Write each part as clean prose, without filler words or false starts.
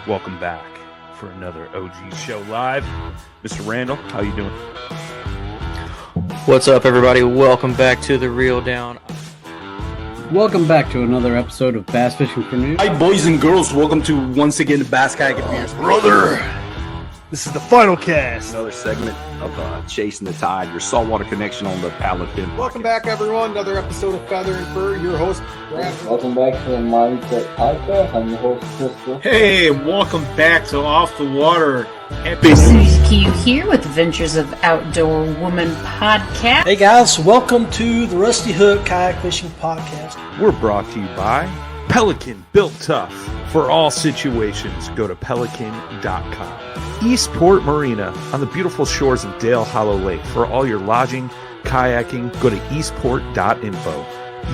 Welcome back for another OG Show Live. Mr. Randall, how you doing? What's up, everybody? Welcome back to The Reel Down. Welcome back to another episode of Bass Fishing for News. Hi, boys and girls. Welcome to, once again, the Bass Kayak Adventures. Brother, this is the final cast. Another segment of Chasing the Tide, your saltwater connection on the paddle fin. Welcome back, everyone. Another episode of Feather and Fur. Your host, Brad. Welcome back to the Mindset Podcast. I'm your host, Crystal. Hey, welcome back to Off the Water. Happy Susie Q here with Adventures of Outdoor Woman podcast. Hey guys, welcome to the Rusty Hook Kayak Fishing Podcast. We're brought to you by Pelican, built tough for all situations. Go to pelican.com. Eastport Marina on the beautiful shores of Dale Hollow Lake. For all your lodging, kayaking, go to eastport.info.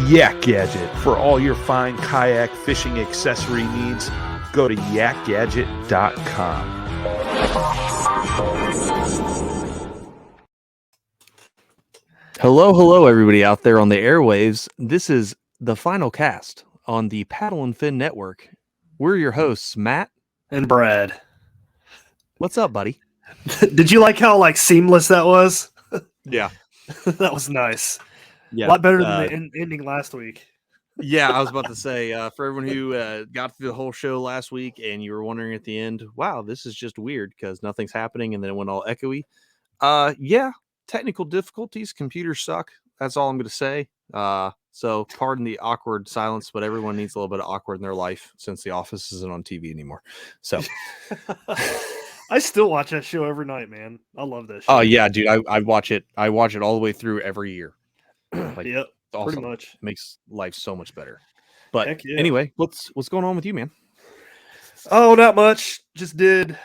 Yak Gadget for all your fine kayak fishing accessory needs. Go to yakgadget.com. Hello, everybody out there on the airwaves. This is the final cast on the Paddle and Fin Network. We're your hosts, Matt And Brad. What's up, buddy? Did you like how seamless that was? Yeah. That was nice. Yeah. A lot better than the ending last week. Yeah, I was about to say, for everyone who got through the whole show last week and you were wondering at the end, wow, this is just weird because nothing's happening and then it went all echoey. Yeah, technical difficulties, computers suck. That's all I'm going to say. So pardon the awkward silence, but everyone needs a little bit of awkward in their life since The Office isn't on TV anymore. So I still watch that show every night, man. I love that show. oh yeah, dude, I watch it. I watch it all the way through every year. Yep, it's awesome. pretty much. Makes life so much better. But Heck yeah. anyway, what's going on with you, man? Oh, not much. Just did.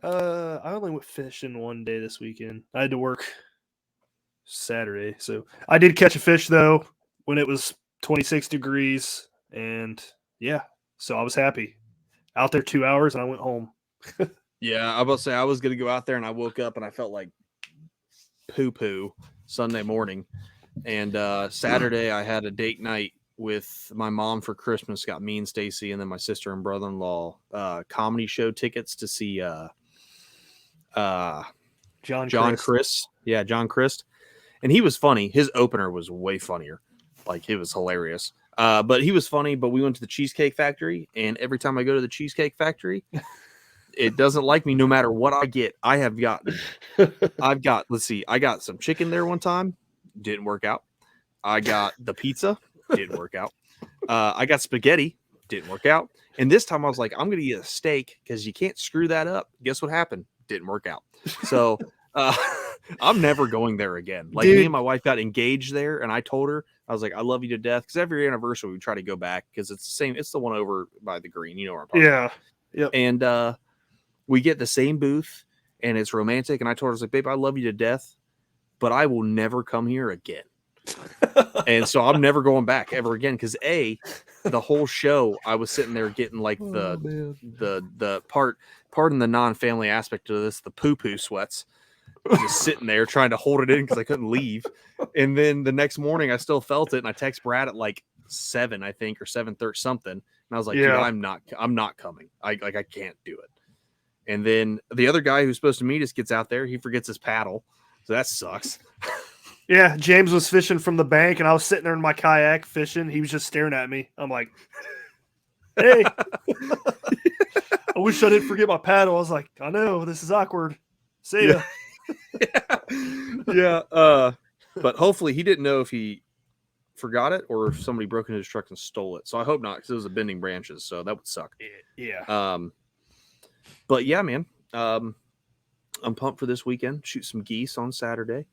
I only went fishing one day this weekend. I had to work Saturday, so I did catch a fish though when it was 26 degrees, and yeah, so I was happy. Out there 2 hours, and I went home. Yeah, I was about to say I was gonna go out there, and I woke up and I felt like poo Sunday morning, and Saturday I had a date night with my mom for Christmas. Got me and Stacy, and then my sister and brother-in-law comedy show tickets to see John Christ. Yeah, John Christ. And he was funny. His opener was way funnier. Like, it was hilarious. But he was funny, but we went to the Cheesecake Factory, and every time I go to the Cheesecake Factory, it doesn't like me no matter what I get. I got some chicken there one time. Didn't work out. I got the pizza. Didn't work out. I got spaghetti. Didn't work out. And this time I was like, I'm going to eat a steak because you can't screw that up. Guess what happened? Didn't work out. So I'm never going there again. Like, me and my wife got engaged there, and I told her, I was like, I love you to death. Because every anniversary we try to go back because it's the same. It's the one over by the green. You know where I'm talking about. Yep. And we get the same booth, and it's romantic. And I told her, I was like, babe, I love you to death, but I will never come here again. And so I'm never going back ever again. Because the whole show I was sitting there getting like the pardon the non-family aspect of this, the poo-poo sweats. Just sitting there trying to hold it in because I couldn't leave. And then the next morning I still felt it, and I text Brad at like 7, I think, or 7:30 something. And I was like, dude, I'm not coming. I can't do it. And then the other guy who's supposed to meet us gets out there, he forgets his paddle. So that sucks. Yeah, James was fishing from the bank, and I was sitting there in my kayak fishing. He was just staring at me. I'm like, hey. I wish I didn't forget my paddle. I was like, I know, this is awkward. See ya. Yeah. But hopefully he didn't know if he forgot it or if somebody broke into his truck and stole it. So I hope not, because it was a bending branches. So that would suck. Yeah. But yeah, man. I'm pumped for this weekend. Shoot some geese on Saturday,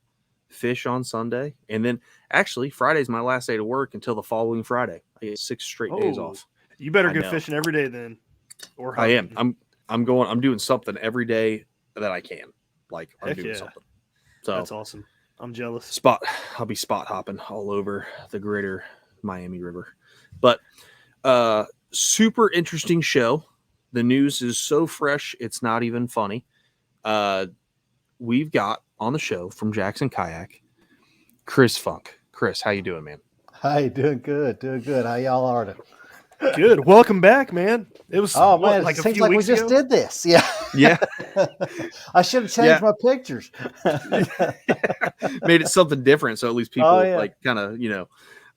fish on Sunday, and then actually Friday's my last day to work until the following Friday. I get 6 straight days off. You better go fishing every day then. Or I am. I'm doing something every day that I can. Like, I'm doing something. So that's awesome. I'm jealous. I'll be spot hopping all over the greater Miami River. But super interesting show. The news is so fresh, it's not even funny. We've got on the show from Jackson Kayak, Chris Funk. Chris, how you doing, man? Hi, doing good. How y'all are? Good. Welcome back, man. It was Oh what, man, like it a seems few like we weeks just ago? did this. Yeah. Yeah. I should have changed my pictures. Made it something different, so at least people like kind of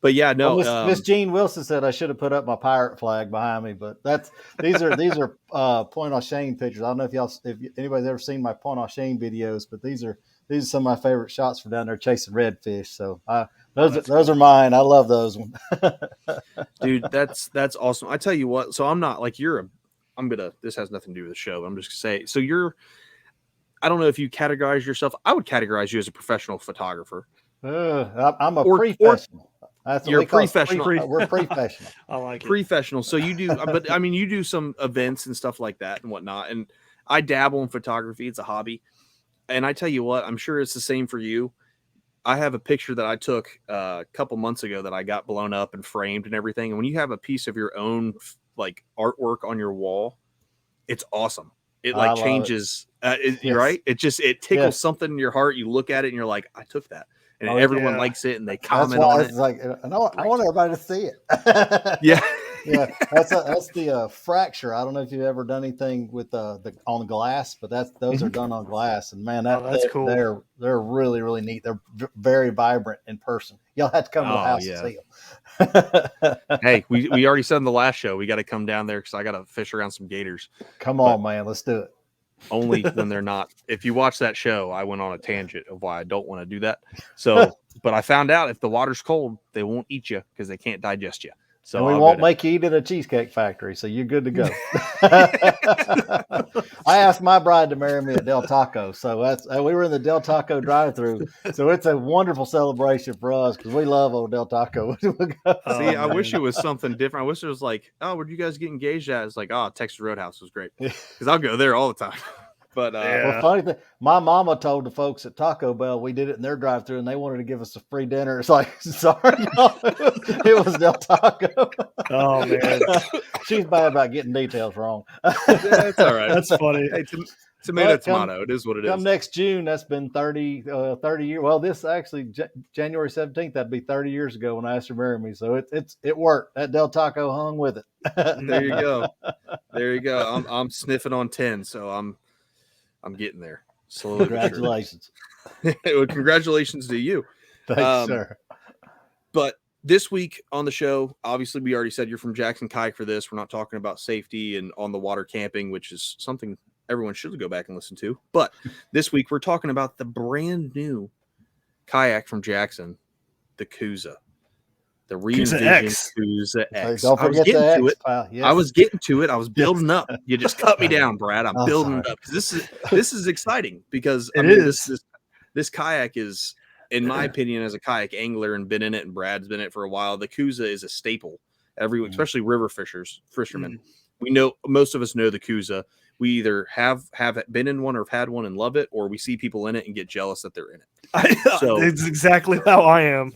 But yeah, no. Well, Miss Jean Wilson said I should have put up my pirate flag behind me, but these are Point au Chien pictures. I don't know if anybody's ever seen my Point au Chien videos, but these are some of my favorite shots from down there chasing redfish. So those are mine. I love those ones. Dude, that's awesome. I tell you what, so I'm not like this has nothing to do with the show. I'm just gonna say, so I don't know if you categorize yourself. I would categorize you as a professional photographer. I'm a professional. That's what you're we call professional. We're professional. I like it. Professional. So you do, but I mean, you do some events and stuff like that and whatnot. And I dabble in photography. It's a hobby. And I tell you what, I'm sure it's the same for you. I have a picture that I took a couple months ago that I got blown up and framed and everything. And when you have a piece of your own like artwork on your wall, it's awesome. It like changes, Yes. right? It tickles something in your heart. You look at it and you're like, I took that. And everyone likes it and they comment on it. Like, I want everybody to see it. Yeah. Yeah, that's the fracture. I don't know if you've ever done anything with on glass, but those are done on glass, and man, that's cool. They're really, really neat. They're very vibrant in person. Y'all have to come to the house and see them. Hey, we already said in the last show we got to come down there because I got to fish around some gators. Come on, man, let's do it. Only when they're not. If you watch that show, I went on a tangent of why I don't want to do that. So, but I found out if the water's cold, they won't eat you because they can't digest you. So and we won't make you eat at a cheesecake factory, so you're good to go. I asked my bride to marry me at Del Taco, so we were in the Del Taco drive-thru, so it's a wonderful celebration for us because we love old Del Taco. See, I wish it was something different. I wish it was like, oh, where'd you guys get engaged at? It's like, oh, Texas Roadhouse was great because I'll go there all the time. But well, funny thing, my mama told the folks at Taco Bell we did it in their drive-thru, and they wanted to give us a free dinner. It's like, sorry, y'all, it was Del Taco. Oh man, she's bad about getting details wrong. That's all right. That's funny. Hey, tomato. It is what it is. Come next June, that's been 30 years. Well, this actually January 17th, that'd be 30 years ago when I asked her to marry me. So it worked. That Del Taco hung with it. There you go. There you go. I'm sniffing on 10, so I'm getting there. Slowly. Congratulations. Well, congratulations to you. Thanks, sir. But this week on the show, obviously, we already said you're from Jackson Kayak for this. We're not talking about safety and on the water camping, which is something everyone should go back and listen to. But this week, we're talking about the brand new kayak from Jackson, the Coosa. The re-envisioned Coosa-x. Don't forget the X, pal. Yes. I was getting to it. I was building up. You just cut me down, Brad. I'm building it up because this is exciting because this kayak is, in my opinion, as a kayak angler and been in it, and Brad's been in it for a while. The Coosa is a staple. Especially river fishermen. We know most of us know the Coosa. We either have been in one or have had one and love it, or we see people in it and get jealous that they're in it. So it's exactly how I am.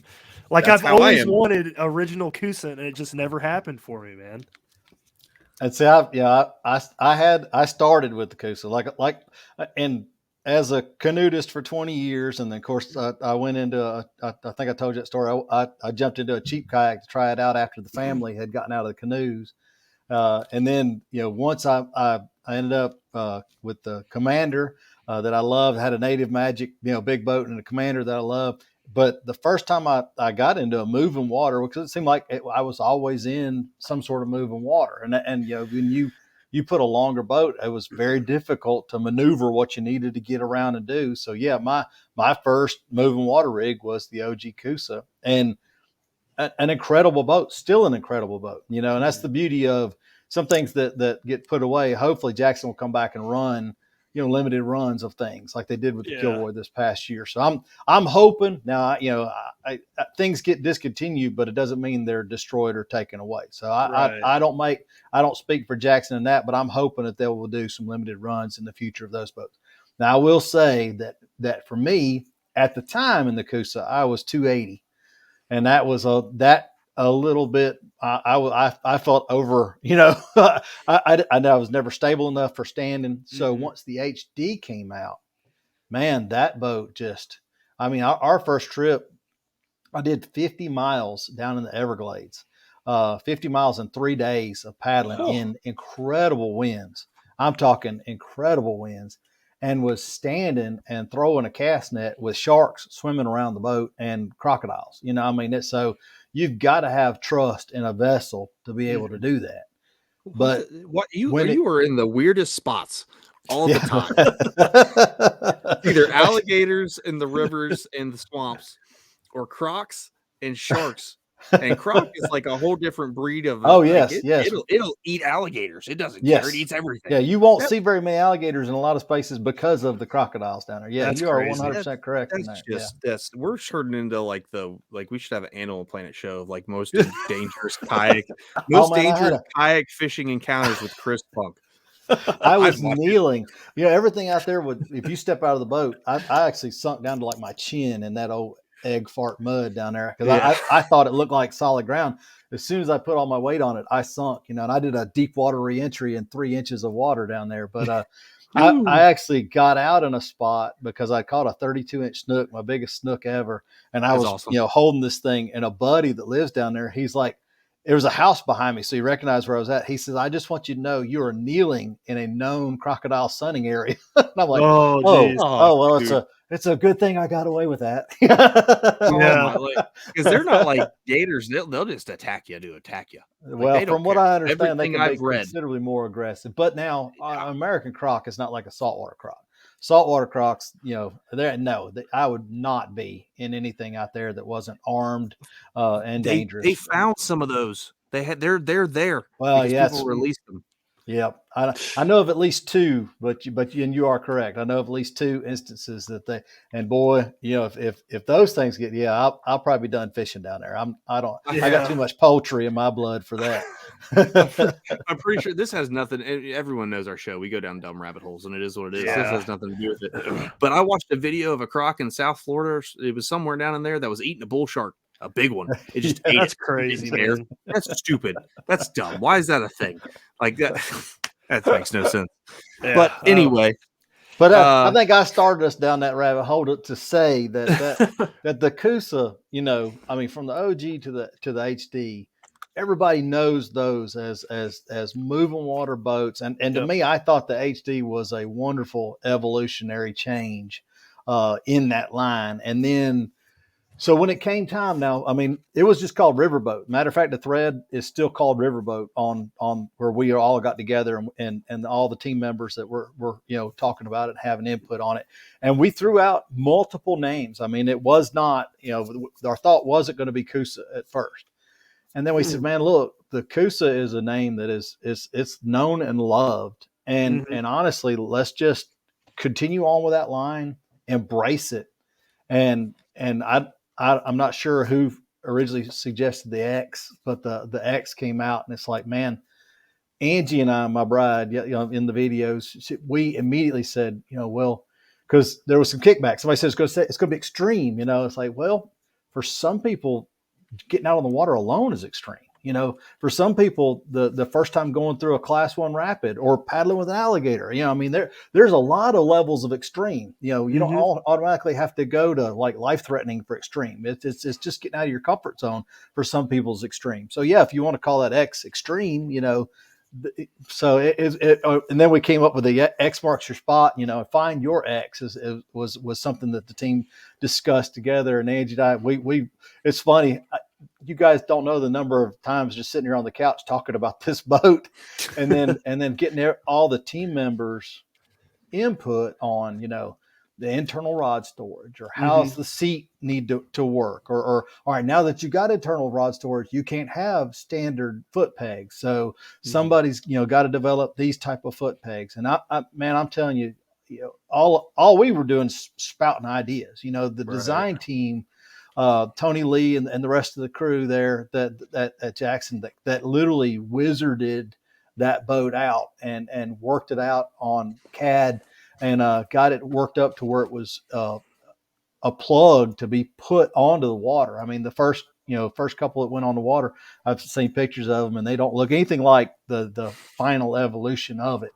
Like I've always wanted original Coosa, and it just never happened for me, man. And see, I started with the Coosa, and as a canoeist for 20 years, and then of course I went into I think I told you that story. I jumped into a cheap kayak to try it out after the family had gotten out of the canoes, and then once I ended up with the Commander that I loved, had a Native Magic big boat and a Commander that I loved. But the first time I got into a moving water, because it seemed like I was always in some sort of moving water, and when you put a longer boat, it was very difficult to maneuver what you needed to get around and do. So yeah, my first moving water rig was the OG Coosa, and an incredible boat, still an incredible boat, and that's the beauty of some things that get put away. Hopefully Jackson will come back and run limited runs of things like they did with the Kilroy this past year. So I'm hoping now, things get discontinued, but it doesn't mean they're destroyed or taken away. So I don't speak for Jackson in that, but I'm hoping that they will do some limited runs in the future of those boats. Now I will say that for me at the time in the Coosa, I was 280, and that was a little bit. I felt over. I know I was never stable enough for standing. So once the HD came out, man, that boat just. I mean, our first trip, I did 50 miles down in the Everglades, 50 miles in 3 days of paddling in incredible winds. I'm talking incredible winds, and was standing and throwing a cast net with sharks swimming around the boat and crocodiles. You know, I mean, so you've got to have trust in a vessel to be able to do that. But you were in the weirdest spots all the time. Either alligators in the rivers and the swamps, or crocs and sharks. And croc is like a whole different breed of. It'll eat alligators. It doesn't care. It eats everything. Yeah, you won't see very many alligators in a lot of spaces because of the crocodiles down there. Yeah, you are 100% correct. That's we're turning into like we should have an Animal Planet show of like most dangerous kayak, kayak fishing encounters with Chris Punk. I was kneeling. You know, everything out there would. If you step out of the boat, I actually sunk down to like my chin in that old egg fart mud down there because I thought it looked like solid ground. As soon as I put all my weight on it, I sunk. You know, and I did a deep water re-entry in 3 inches of water down there. But I actually got out in a spot because I caught a 32-inch snook, my biggest snook ever, and I was awesome. You know, holding this thing. And a buddy that lives down there, he's like, there was a house behind me, so he recognized where I was at. He says, "I just want you to know you are kneeling in a known crocodile sunning area." And I'm like, well, it's a good thing I got away with that. Because they're not like gators; they'll just attack you to attack you. Well, from what I understand, they can be considerably more aggressive. But now, American croc is not like a saltwater croc. Saltwater crocs, you know, I would not be in anything out there that wasn't armed and dangerous. They found some of those. They're there. Well, yeah, people released them. Yep, I know of at least 2, but you are correct. I know of at least 2 instances that and boy, you know, if those things get, I'll probably be done fishing down there. I got too much poultry in my blood for that. I'm pretty sure this has nothing. Everyone knows our show. We go down dumb rabbit holes, and it is what it is. This has nothing to do with it. But I watched a video of a croc in South Florida. It was somewhere down in there that was eating a bull shark, a big one. It just ate that's it. crazy. That's stupid. That's dumb. Why is that a thing? Like that? That makes no sense. Yeah, but anyway. I think I started us down that rabbit hole to say that the Coosa, you know, I mean, from the OG to the HD, everybody knows those as moving water boats, and to me, I thought the HD was a wonderful evolutionary change in that line. And then, so when it came time, now, I mean, it was just called Riverboat. Matter of fact, the thread is still called Riverboat on where we all got together and all the team members that were you know talking about it and having input on it. And we threw out multiple names. I mean, it was not, you know, our thought wasn't going to be Coosa at first. And then we said, man, look, the Coosa is a name that it's known and loved. And and honestly, let's just continue on with that line, embrace it. And I'm not sure who originally suggested the X, but the X came out, and it's like, man, Angie and I, my bride, you know, in the videos, we immediately said, you know, well, because there was some kickback. Somebody said it's going to be extreme. You know, it's like, well, for some people, getting out on the water alone is extreme. You know, for some people, the first time going through a class 1 rapid or paddling with an alligator, you know, I mean, there's a lot of levels of extreme. You know, you don't all automatically have to go to like life threatening for extreme. It's just getting out of your comfort zone for some people's extreme. So yeah, if you want to call that X extreme, you know, so and then we came up with the X marks your spot. You know, find your X was something that the team discussed together. And Angie and I, we it's funny. You guys don't know the number of times just sitting here on the couch talking about this boat, and then getting all the team members' input on, you know, the internal rod storage, or how's the seat need to work, or all right, now that you got internal rod storage, you can't have standard foot pegs, so somebody's, you know, got to develop these type of foot pegs. And I'm telling you, you know, all we were doing is spouting ideas. You know, the design team, Tony Lee and the rest of the crew there that at Jackson that literally wizarded that boat out and worked it out on CAD and got it worked up to where it was a plug to be put onto the water. I mean, the first couple that went on the water, I've seen pictures of them, and they don't look anything like the final evolution of it.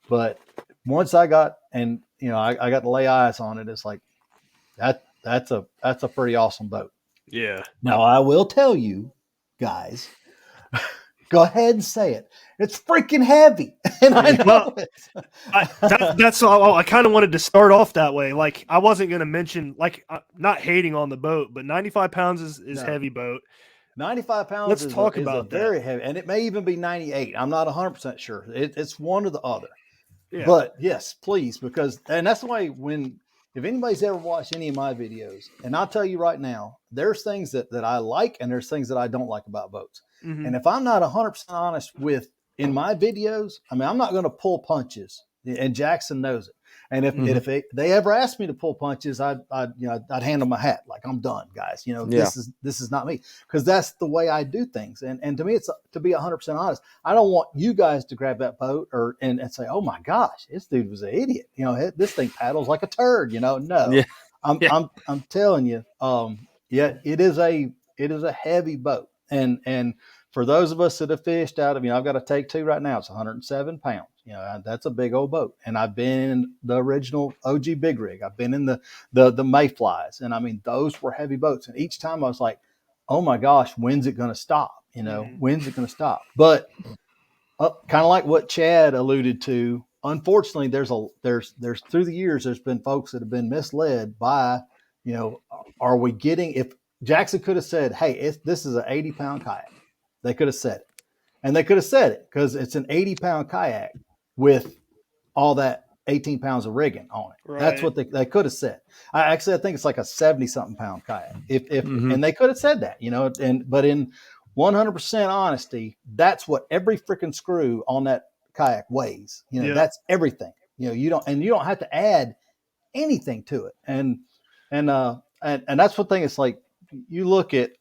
But once I got, and you know, I got to lay eyes on it, it's like that's a pretty awesome boat. Yeah. Now I will tell you guys Go ahead and say it. It's freaking heavy, and I know it. That's all. I kind of wanted to start off that way. Like, I wasn't going to mention, like, not hating on the boat, but 95 pounds is heavy boat. 95 pounds Let's is talk a about very that. heavy, and it may even be 98. I'm not 100% sure. It's one or the other. Yeah. But yes, please, and that's the way if anybody's ever watched any of my videos, and I'll tell you right now, there's things that I like and there's things that I don't like about boats. Mhm. And if I'm not 100% honest in my videos, I mean, I'm not going to pull punches, and Jackson knows it. And if they ever asked me to pull punches, I'd hand them my hat. Like, I'm done, guys. This is not me, because that's the way I do things. And to me, it's to be 100% honest. I don't want you guys to grab that boat and say, oh my gosh, this dude was an idiot. This thing paddles like a turd. No, I'm telling you, it is a heavy boat. And for those of us that have fished out of, I've got a Take 2 right now. It's 107 pounds. That's a big old boat. And I've been in the original OG Big Rig. I've been in the Mayflies. And I mean, those were heavy boats. And each time I was like, oh my gosh, when's it going to stop? When's it going to stop? But kind of like what Chad alluded to, unfortunately, there's through the years, there's been folks that have been misled by, are we getting, if Jackson could have said, hey, this is an 80-pound kayak. They could have said it. And they could have said it because it's an 80-pound kayak with all that 18 pounds of rigging on it. Right. That's what they could have said. I think it's like a 70-something pound kayak. And they could have said that, but in 100% honesty, that's what every freaking screw on that kayak weighs. That's everything. You don't have to add anything to it. And that's what thing. It's like, you look at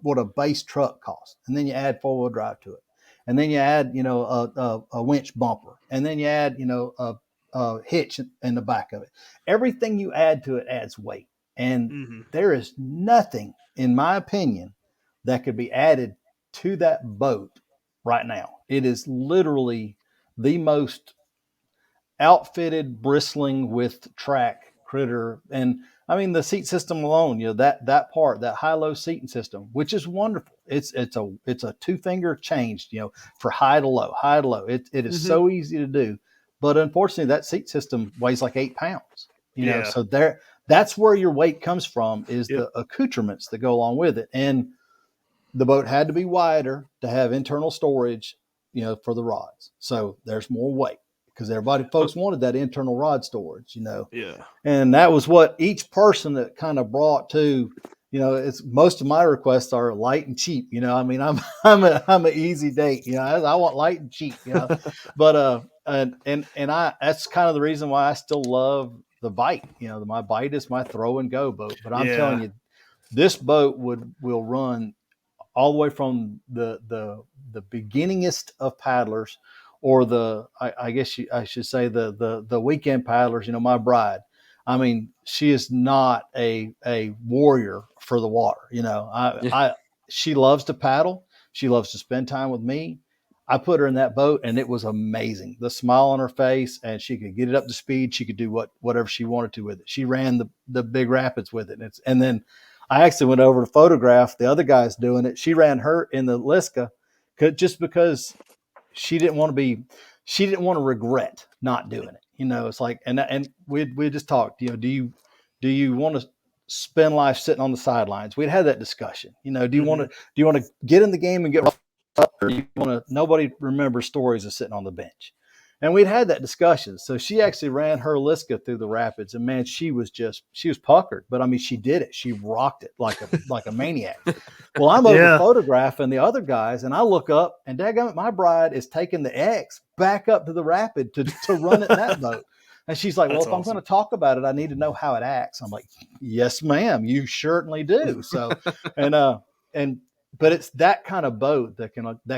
what a base truck costs, and then you add 4-wheel drive to it, and then you add a winch bumper, and then you add a hitch in the back of it. Everything you add to it adds weight, and there is nothing, in my opinion, that could be added to that boat right now. It is literally the most outfitted, bristling with track critter. And I mean, the seat system alone, that part, that high-low seating system, which is wonderful. It's a 2-finger change, for high to low. It is so easy to do. But unfortunately, that seat system weighs like 8 pounds, so that's where your weight comes from, is the accoutrements that go along with it. And the boat had to be wider to have internal storage, for the rods. So there's more weight, because folks wanted that internal rod storage, Yeah. And that was what each person that kind of brought to, it's most of my requests are light and cheap. I mean, I'm an easy date, I want light and cheap, but, and that's kind of the reason why I still love the Bite. My Bite is my throw and go boat, but I'm telling you, this boat will run all the way from the beginningest of paddlers, or I guess I should say the weekend paddlers. My bride, I mean, she is not a warrior for the water. She loves to paddle. She loves to spend time with me. I put her in that boat, and it was amazing. The smile on her face, and she could get it up to speed. She could do whatever she wanted to with it. She ran the big rapids with it. And then I actually went over to photograph the other guys doing it. She ran her in the Liska just because she didn't want to regret not doing it. It's like, and we just talked, do you want to spend life sitting on the sidelines? We'd had that discussion. Do you want to get in the game and get up, or do you want to, nobody remembers stories of sitting on the bench? And we'd had that discussion. So she actually ran her Liska through the rapids, and man, she was puckered, but I mean, she did it. She rocked it like a maniac. Well, I'm over photographing the other guys, and I look up, and dadgummit, my bride is taking the X back up to the rapid to run it in that boat. And she's like, well, if I'm going to talk about it, I need to know how it acts. I'm like, yes, ma'am, you certainly do. So, but it's that kind of boat that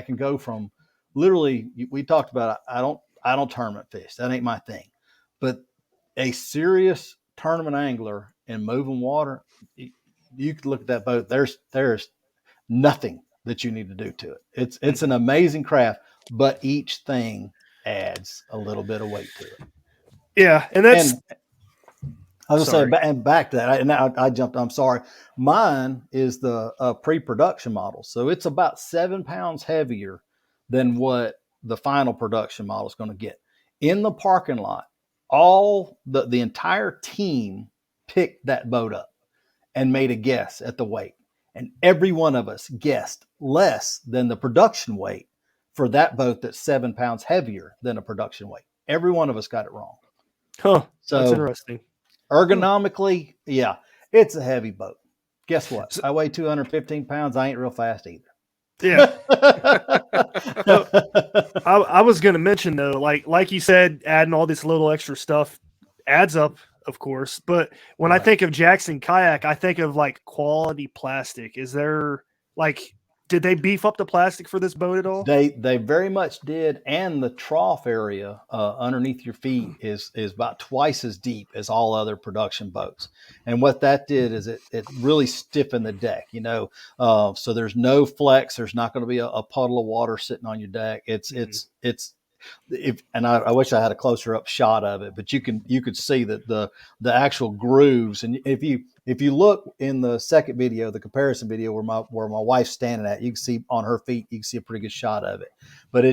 can go from, literally, we talked about, I don't tournament fish. That ain't my thing. But a serious tournament angler in moving water, you could look at that boat. There's nothing that you need to do to it. It's an amazing craft, but each thing adds a little bit of weight to it. Yeah, and that's I was Sorry. going to say, and back to that, and I jumped. I'm sorry. Mine is the pre-production model, so it's about 7 pounds heavier than what the final production model is going to get. In the parking lot, all the entire team picked that boat up and made a guess at the weight, and every one of us guessed less than the production weight for that boat that's 7 pounds heavier than a production weight. Every one of us got it wrong. Huh. So That's interesting. ergonomically, yeah, it's a heavy boat. Guess what? I weigh 215 pounds. I ain't real fast either. Yeah. I was going to mention though, like you said, adding all this little extra stuff adds up, of course. But when I think of Jackson Kayak, I think of like quality plastic. Is there did they beef up the plastic for this boat at all? They very much did, and the trough area underneath your feet is about twice as deep as all other production boats. And what that did is it really stiffened the deck, so there's no flex. There's not going to be a puddle of water sitting on your deck. I wish I had a closer up shot of it, but you could see that the actual grooves. And if you look in the second video, the comparison video where my wife's standing at, you can see on her feet, you can see a pretty good shot of it. But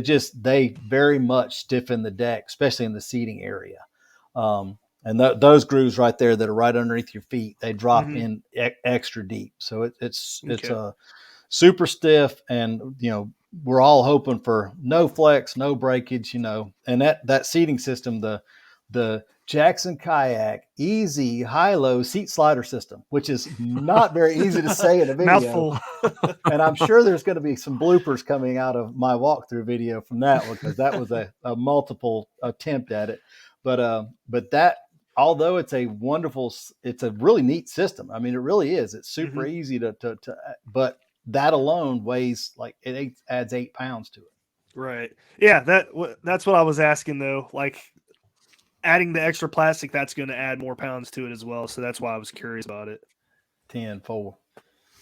they very much stiffen the deck, especially in the seating area. And those grooves right there that are right underneath your feet, they drop in extra deep. So it's super stiff, and we're all hoping for no flex, no breakage, and that seating system, the Jackson Kayak easy high-low seat slider system, which is not very easy to say in a video. Mouthful. And I'm sure there's going to be some bloopers coming out of my walkthrough video from that one, because that was a multiple attempt at it. But that, although it's a really neat system. I mean, it really is. It's super easy but that alone weighs adds 8 pounds to it. Right. Yeah. That's what I was asking though. Like adding the extra plastic, that's going to add more pounds to it as well. So that's why I was curious about it. 10-4.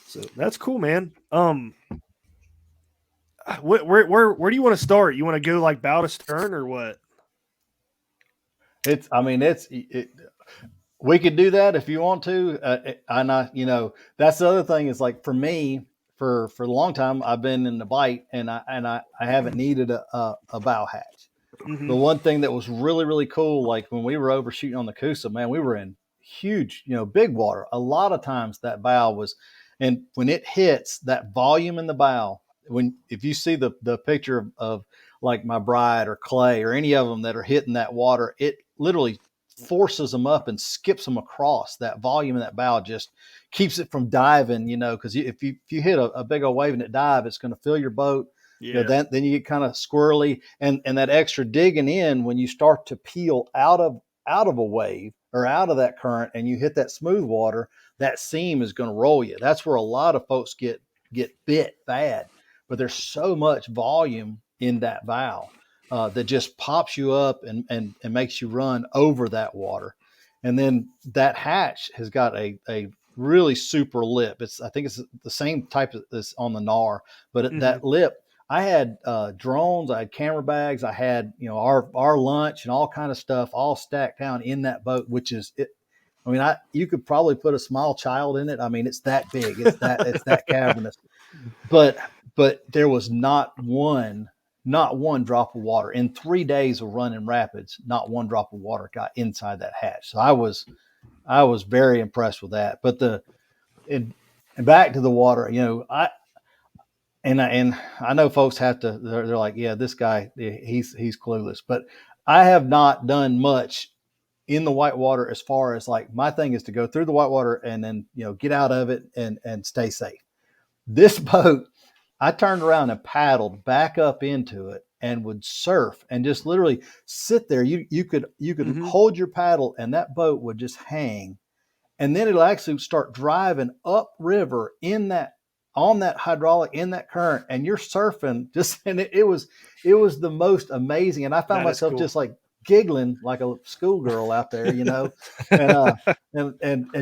So that's cool, man. Where do you want to start? You want to go like bow to stern or what? We could do that if you want to. That's the other thing is, like, for me, for a long time, I've been in the bite, and I haven't needed a bow hatch. The one thing that was really, really cool, like when we were over shooting on the Coosa, man, we were in huge, big water. A lot of times that bow was, and when it hits that volume in the bow, if you see the picture of like my bride or Clay or any of them that are hitting that water, it literally forces them up and skips them across. That volume in that bow just keeps it from diving, because if you hit a big old wave and it dive, it's going to fill your boat. Yeah. Then you get kind of squirrely, and that extra digging in when you start to peel out of a wave or out of that current and you hit that smooth water, that seam is going to roll you. That's where a lot of folks get bit bad. But there's so much volume in that bow that just pops you up and makes you run over that water. And then that hatch has got a really super lip. I think it's the same type of this on the NAR, but that lip, I had drones, I had camera bags, I had our lunch and all kind of stuff all stacked down in that boat, which is it. I mean, you could probably put a small child in it. I mean, it's that big, it's that cavernous. But there was not one drop of water in 3 days of running rapids. Not one drop of water got inside that hatch. So I was very impressed with that. But and back to the water, I know folks they're like, yeah, this guy, he's clueless. But I have not done much in the whitewater as far as, like, my thing is to go through the whitewater and then, get out of it and stay safe. This boat, I turned around and paddled back up into it and would surf and just literally sit there. You could hold your paddle and that boat would just hang. And then it'll actually start driving up river on that hydraulic, in that current, and you're surfing and it was the most amazing. And I found myself just like giggling like a schoolgirl out there, and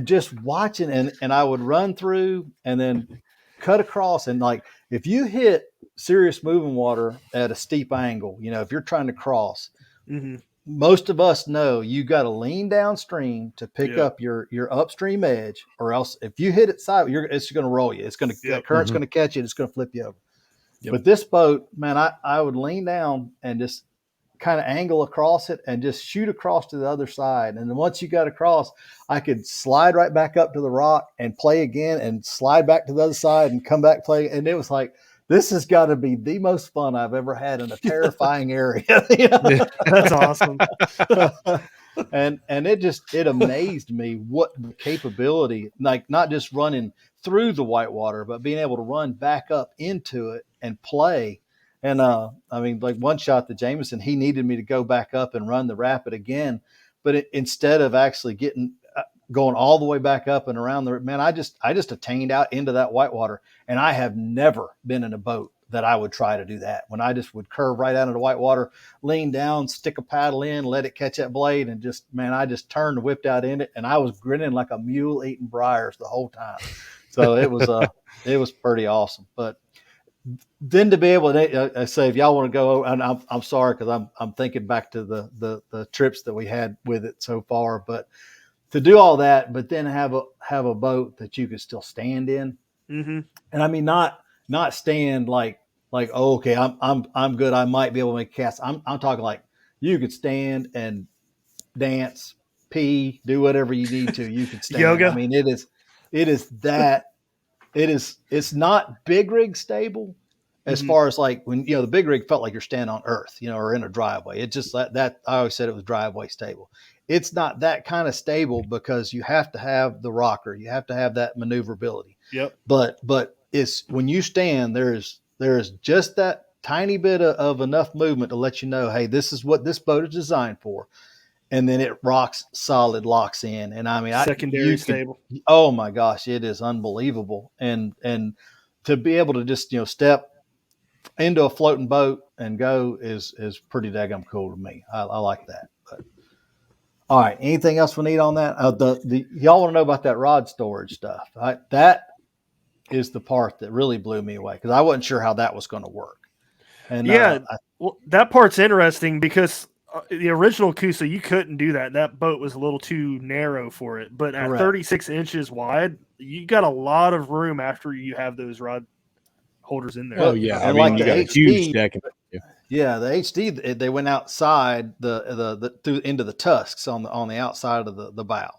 just watching, and I would run through and then cut across. And like, if you hit serious moving water at a steep angle, if you're trying to cross, most of us know you got to lean downstream to pick up your upstream edge, or else if you hit it side, it's going to roll you. It's going to that current's going to catch you. It's going to flip you over. But this boat, man, I would lean down and just kind of angle across it and just shoot across to the other side. And then once you got across, I could slide right back up to the rock and play again and slide back to the other side and come back play. And it was like, this has got to be the most fun I've ever had in a terrifying area. That's awesome. and it amazed me what the capability, like not just running through the whitewater, but being able to run back up into it and play. And I mean, like one shot, the Jameson, he needed me to go back up and run the rapid again, but instead of actually going all the way back up and around I just attained out into that whitewater, and I have never been in a boat that I would try to do that. When I just would curve right out into the whitewater, lean down, stick a paddle in, let it catch that blade, and I just turned, whipped out in it, and I was grinning like a mule eating briars the whole time. So it was pretty awesome. But then to be able to say, if y'all want to go, and I'm sorry because I'm thinking back to the trips that we had with it so far, but to do all that, but then have a boat that you could still stand in, and I mean not stand like oh, okay, I'm good, I might be able to make a cast. I'm talking like you could stand and dance, pee, do whatever you need to. You could stand. Yoga. I mean, it's not big rig stable as far as like when, the big rig felt like you're standing on earth, or in a driveway. It just that I always said it was driveway stable. It's not that kind of stable because you have to have the rocker. You have to have that maneuverability. Yep. But it's when you stand, there is just that tiny bit of enough movement to let you know, hey, this is what this boat is designed for. And then it rocks solid, locks in. And I mean, secondary stable. Oh my gosh, it is unbelievable. And to be able to just, step into a floating boat and go is pretty daggum cool to me. I like that. But all right, anything else we need on that? Y'all want to know about that rod storage stuff? That is the part that really blew me away because I wasn't sure how that was going to work. And well, that part's interesting because the original Coosa, you couldn't do that. That boat was a little too narrow for it. But at 36 inches wide, you got a lot of room after you have those rod holders in there. Oh yeah, I mean, you got a huge deck. Yeah, the HD, they went outside the through into the tusks on the outside of the bow.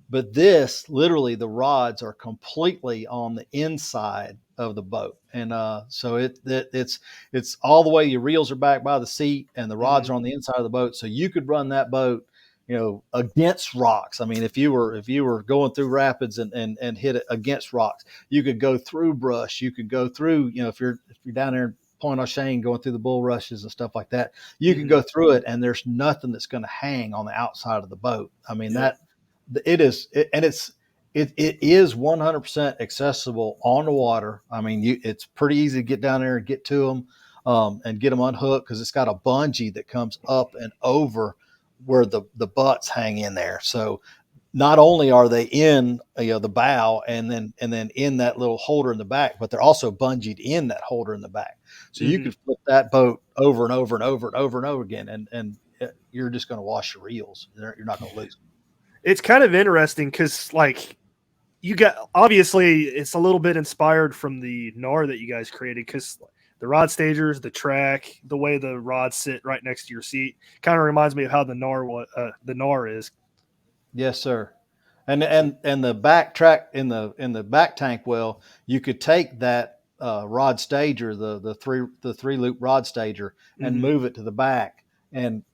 But this, literally, the rods are completely on the inside of the boat, and so it's all the way. Your reels are back by the seat, and the rods are on the inside of the boat. So you could run that boat, against rocks. I mean, if you were going through rapids and hit it against rocks, you could go through brush. You could go through, if you're down there in Point O'Shane going through the bulrushes and stuff like that, you can go through it, and there's nothing that's going to hang on the outside of the boat. I mean it is 100% accessible on the water. I mean, it's pretty easy to get down there and get to them and get them unhooked because it's got a bungee that comes up and over where the butts hang in there. So not only are they in the bow and then in that little holder in the back, but they're also bungeed in that holder in the back. So you can flip that boat over and over and over and over and over again, and you're just going to wash your reels. You're not going to lose them. It's kind of interesting because, like, you got obviously it's a little bit inspired from the NAR that you guys created because the rod stagers, the track, the way the rods sit right next to your seat, kind of reminds me of how the NAR is. Yes, sir. And the back track in the back tank well, you could take that rod stager, the three loop rod stager, and move it to the back and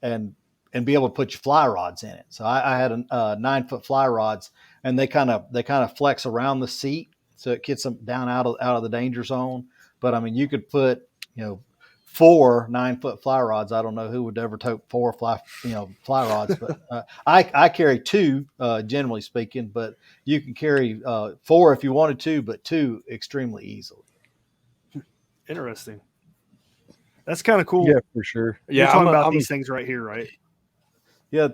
be able to put your fly rods in it. So I had 9-foot fly rods, and they kind of flex around the seat, so it gets them down out of the danger zone. But I mean, you could put 4 9-foot fly rods. I don't know who would ever tote 4 fly rods, but I carry 2 generally speaking. But you can carry 4 if you wanted to, but 2 extremely easily. Interesting. That's kind of cool. Yeah, for sure. Yeah, we're talking about these things right here, right? Yeah,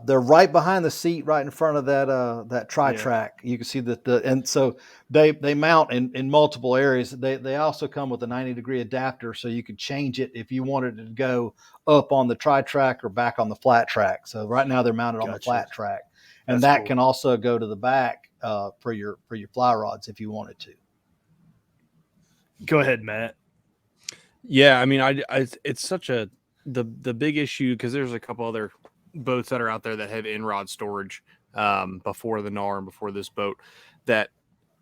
they're right behind the seat, right in front of that tri-track. You can see that and so they mount in multiple areas. They also come with a 90-degree adapter, so you can change it if you wanted it to go up on the tri-track or back on the flat track. So right now they're mounted on the flat track, and That's that cool. can also go to the back for your fly rods if you wanted to. Go ahead, Matt. Yeah, I mean, it's such the big issue because there's a couple other boats that are out there that have in-rod storage before the NAR and before this boat that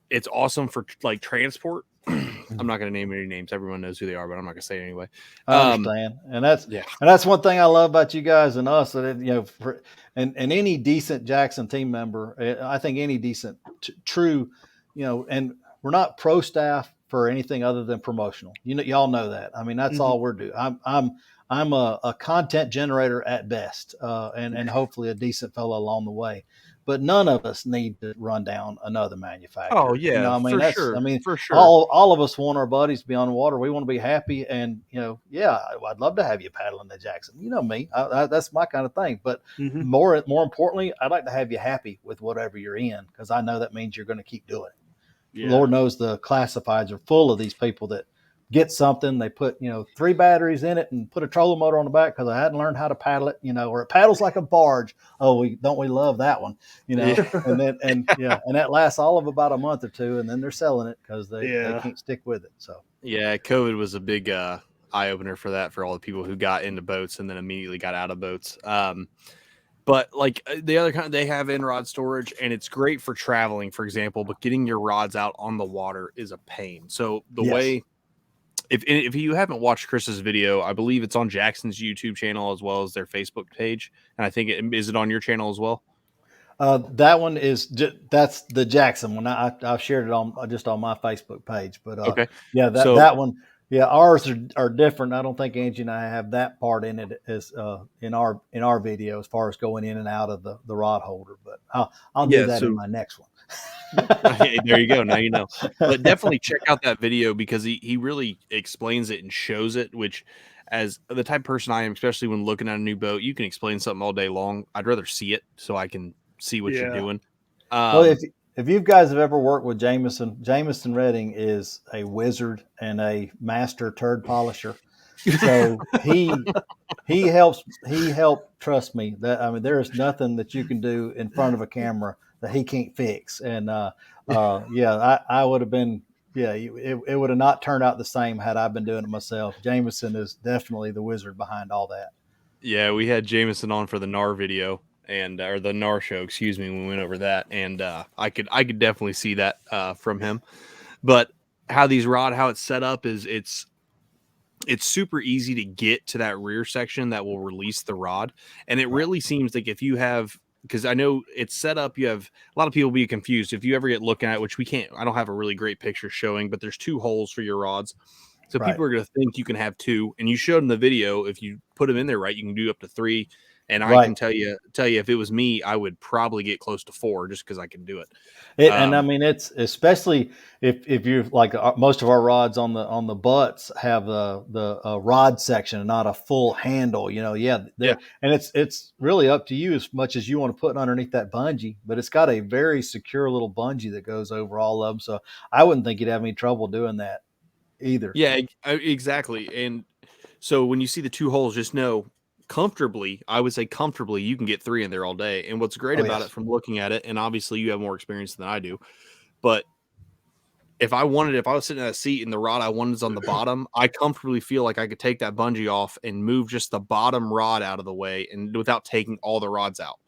it's awesome for like transport. I'm not going to name any names. Everyone knows who they are, but I'm not going to say it anyway. I understand, and that's one thing I love about you guys and us. That and any decent Jackson team member, I think any decent, true, and we're not pro staff for anything other than promotional. Y'all know that. I mean, that's all we're doing. I'm a content generator at best, and hopefully a decent fellow along the way. But none of us need to run down another manufacturer. Oh yeah, for sure. All of us want our buddies to be on water. We want to be happy, and I'd love to have you paddling the Jackson. You know me, that's my kind of thing. But more importantly, I'd like to have you happy with whatever you're in, because I know that means you're going to keep doing it. Yeah. Lord knows the classifieds are full of these people that get something, they put 3 batteries in it and put a trolling motor on the back because I hadn't learned how to paddle it, or it paddles like a barge. Oh, we love that one, and then and that lasts all of about a month or two, and then they're selling it because they can't stick with it. So yeah, COVID was a big eye opener for that, for all the people who got into boats and then immediately got out of boats. But like the other kind, they have in-rod storage, and it's great for traveling, for example. But getting your rods out on the water is a pain. So the way, if you haven't watched Chris's video, I believe it's on Jackson's YouTube channel as well as their Facebook page, and I think is it on your channel as well? That one that's the Jackson one. I've shared it on my Facebook page. But okay, that one. Yeah, ours are different. I don't think Angie and I have that part in it as in our video as far as going in and out of the rod holder. But I'll do that in my next one. Okay, there you go. Now you know. But definitely check out that video because he really explains it and shows it. Which, as the type of person I am, especially when looking at a new boat, you can explain something all day long. I'd rather see it so I can see what you're doing. Well, if you guys have ever worked with Jameson Redding is a wizard and a master turd polisher. So he helped trust me that, I mean, there is nothing that you can do in front of a camera that he can't fix. And I would have been, it would have not turned out the same had I been doing it myself. Jameson is definitely the wizard behind all that. Yeah, we had Jameson on for the NAR video. Or the NAR show, excuse me, when we went over that, and I could definitely see that from him. But how it's set up is it's super easy to get to that rear section that will release the rod, and it really seems like if you have, because I know it's set up, you have a lot of people be confused if you ever get looking at it, which I don't have a really great picture showing, but there's 2 holes for your rods. So people are going to think you can have 2, and you showed in the video if you put them in there right, you can do up to 3. And I can tell you, if it was me, I would probably get close to 4 just because I can do it. And I mean, it's especially if you're like most of our rods on the butts have the rod section and not a full handle. And it's really up to you as much as you want to put underneath that bungee. But it's got a very secure little bungee that goes over all of them. So I wouldn't think you'd have any trouble doing that either. Yeah, exactly. And so when you see the 2 holes, just know. I would say comfortably, you can get 3 in there all day. And what's great about it from looking at it, and obviously you have more experience than I do, but if I was sitting in that seat and the rod I wanted is on the bottom, I comfortably feel like I could take that bungee off and move just the bottom rod out of the way and without taking all the rods out,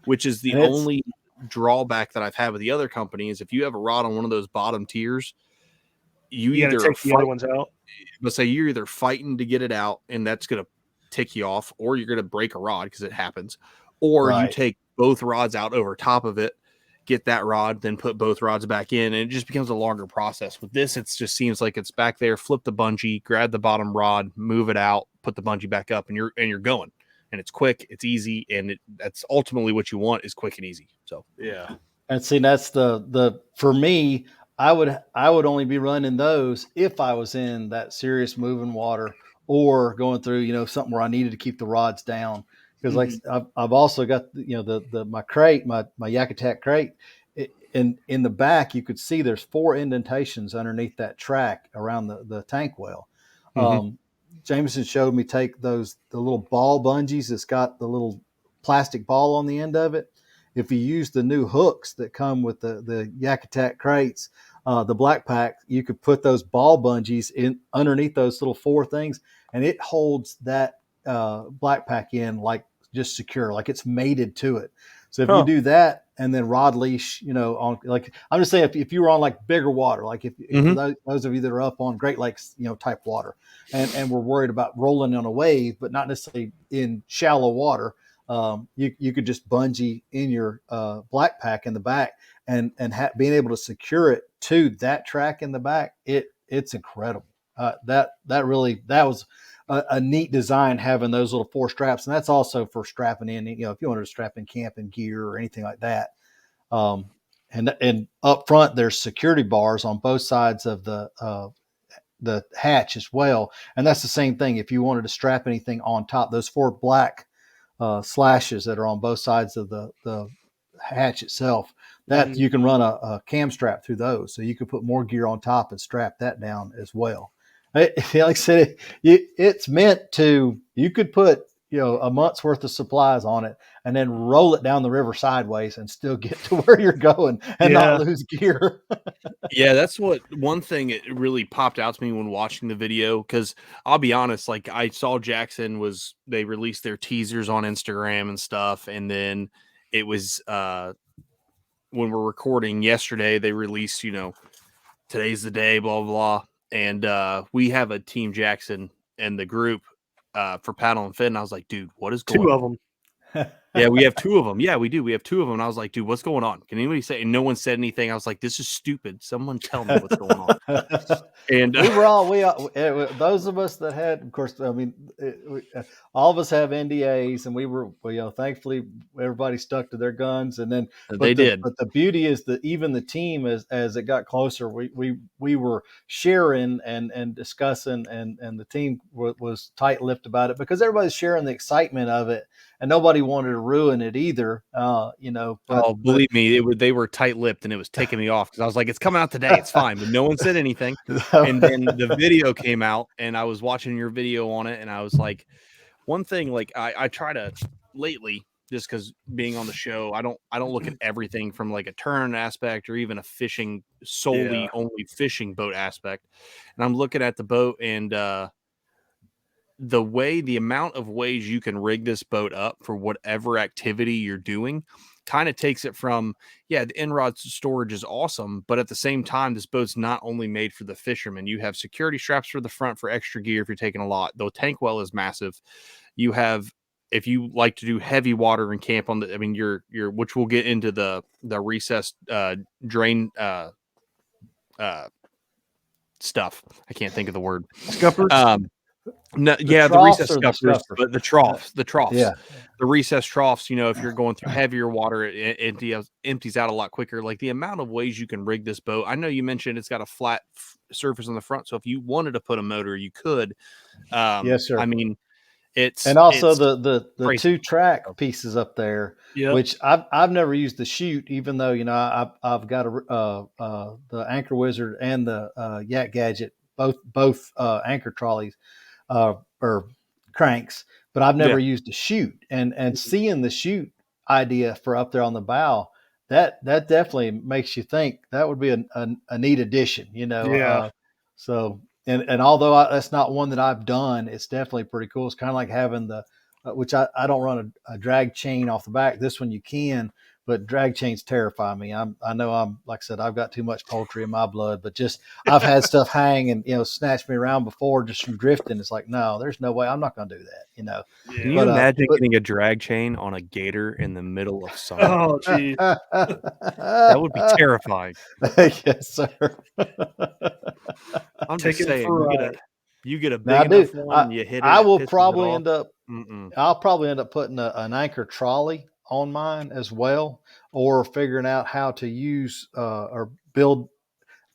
which is the only drawback that I've had with the other company is if you have a rod on one of those bottom tiers, you either take the other ones out. Let's say you're either fighting to get it out, and that's going to tick you off, or you're going to break a rod because it happens, or you take both rods out over top of it, get that rod, then put both rods back in, and it just becomes a longer process. With this, it just seems like it's back there, flip the bungee, grab the bottom rod, move it out, put the bungee back up, and you're going. And it's quick, it's easy, and that's ultimately what you want is quick and easy. So and see, that's the for me, I would only be running those if I was in that serious moving water or going through, something where I needed to keep the rods down. because like I've also got my crate, my Yak Attack crate. In the back, you could see there's 4 indentations underneath that track around the tank well. Jameson showed me take the little ball bungees that's got the little plastic ball on the end of it. If you use the new hooks that come with the Yak Attack crates, the black pack, you could put those ball bungees in underneath those little 4 things, and it holds that black pack in like just secure, like it's mated to it. So if you do that and then rod leash, on like I'm just saying, if you were on like bigger water, like if for those of you that are up on Great Lakes, type water, and we're worried about rolling on a wave, but not necessarily in shallow water, you could just bungee in your black pack in the back and being able to secure it to that track in the back. It's incredible. That was a neat design, having those little 4 straps, and that's also for strapping in, if you wanted to strap in camping gear or anything like that. And up front, there's security bars on both sides of the hatch as well. And that's the same thing. If you wanted to strap anything on top, those 4 black slashes that are on both sides of the hatch itself, that you can run a cam strap through those. So you can put more gear on top and strap that down as well. Like I said, it's meant to, you could put, a month's worth of supplies on it and then roll it down the river sideways and still get to where you're going and not lose gear. Yeah, that's one thing it really popped out to me when watching the video, because I'll be honest, like I saw Jackson they released their teasers on Instagram and stuff, and then it was when we're recording yesterday, they released, today's the day, blah blah, and we have a Team Jackson in the group for paddle and fin. And I was like, dude, what is going on? 2 of them. Yeah, we have 2 of them. Yeah, we do. We have 2 of them. And I was like, dude, what's going on? Can anybody say? And no one said anything. I was like, this is stupid. Someone tell me what's going on. And those of us that had, of course, I mean, all of us have NDAs, and we were, thankfully everybody stuck to their guns. And then they did. But the beauty is that even the team, as it got closer, we were sharing and discussing, and the team was tight-lipped about it because everybody's sharing the excitement of it. And nobody wanted to ruin it either, believe me, they were tight-lipped, and it was taking me off because I was like, "It's coming out today, it's fine." But no one said anything. And then the video came out, and I was watching your video on it, and I was like, one thing, like I try to lately, just because being on the show, I don't look at everything from like a turn aspect or even a fishing only fishing boat aspect, and I'm looking at the boat and the amount of ways you can rig this boat up for whatever activity you're doing kind of takes it from, the in-rod storage is awesome, but at the same time, this boat's not only made for the fishermen. You have security straps for the front for extra gear if you're taking a lot. The tank well is massive. You have, if you like to do heavy water and camp on your which we'll get into the recessed drain stuff. I can't think of the word. Scuppers? No, the recessed scuppers, but the troughs, the recessed troughs, if you're going through heavier water, it empties out a lot quicker. Like the amount of ways you can rig this boat. I know you mentioned it's got a flat surface on the front, so if you wanted to put a motor, you could. Yes, sir. I mean, and also the 2 track pieces up there, which I've never used the chute, even though I've got the Anchor Wizard and the Yak Gadget, both anchor trolleys. Or cranks, but I've never used a chute, and seeing the chute idea for up there on the bow, that definitely makes you think that would be a neat addition, so and although that's not one that I've done, it's definitely pretty cool. It's kind of like having the which I don't run a drag chain off the back. This one you can, but drag chains terrify me. I know I'm, like I said, I've got too much poultry in my blood, but just I've had stuff hang and snatch me around before just from drifting. It's like, no, there's no way I'm not going to do that. Can you imagine getting a drag chain on a gator in the middle of summer? Oh, geez. That would be terrifying. Yes, sir. I'm just saying, you get a big enough one, you hit it. I'll probably end up putting an anchor trolley on mine as well, or figuring out how to use or build,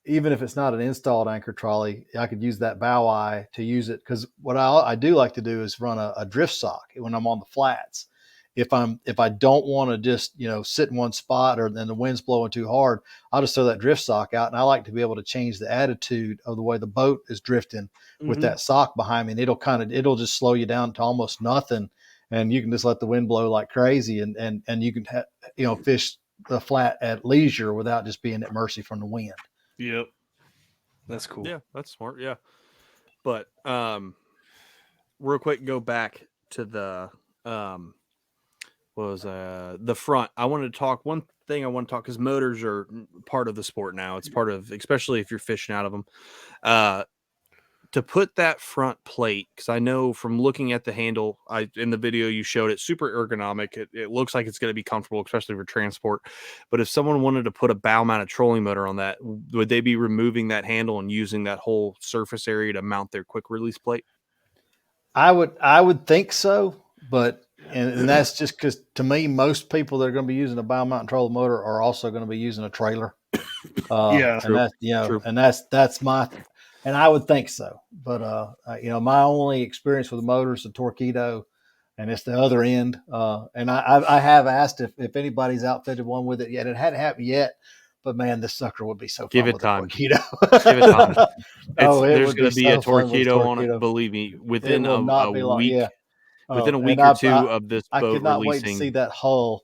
even if it's not an installed anchor trolley, I could use that bow eye to use it. Because what I do like to do is run a drift sock when I'm on the flats. if I don't want to just, sit in one spot or then the wind's blowing too hard, I'll just throw that drift sock out. And I like to be able to change the attitude of the way the boat is drifting with that sock behind me. And it'll just slow you down to almost nothing. And you can just let the wind blow like crazy and you can, fish the flat at leisure without just being at mercy from the wind. Yep. That's cool. Yeah, that's smart. Yeah. But real quick, go back to the the front. I wanted to talk because motors are part of the sport now. It's part of, especially if you're fishing out of them. To put that front plate, because I know from looking at the handle, in the video you showed it, super ergonomic. It looks like it's going to be comfortable, especially for transport. But if someone wanted to put a bow-mounted trolling motor on that, would they be removing that handle and using that whole surface area to mount their quick release plate? I would think so, but and that's just because to me, most people that are going to be using a bow-mounted trolling motor are also going to be using a trailer. And that's my. And I would think so, but my only experience with the motor is the Torqeedo, and it's the other end. And I have asked if anybody's outfitted one with it yet. It hadn't happened yet, but man, this sucker would be so fun. Give it with time. Torqeedo. Give it time. There's going to be so a Torqeedo on it. Believe me, within a week. Within a week or two of this boat I could not releasing, wait to see that hull.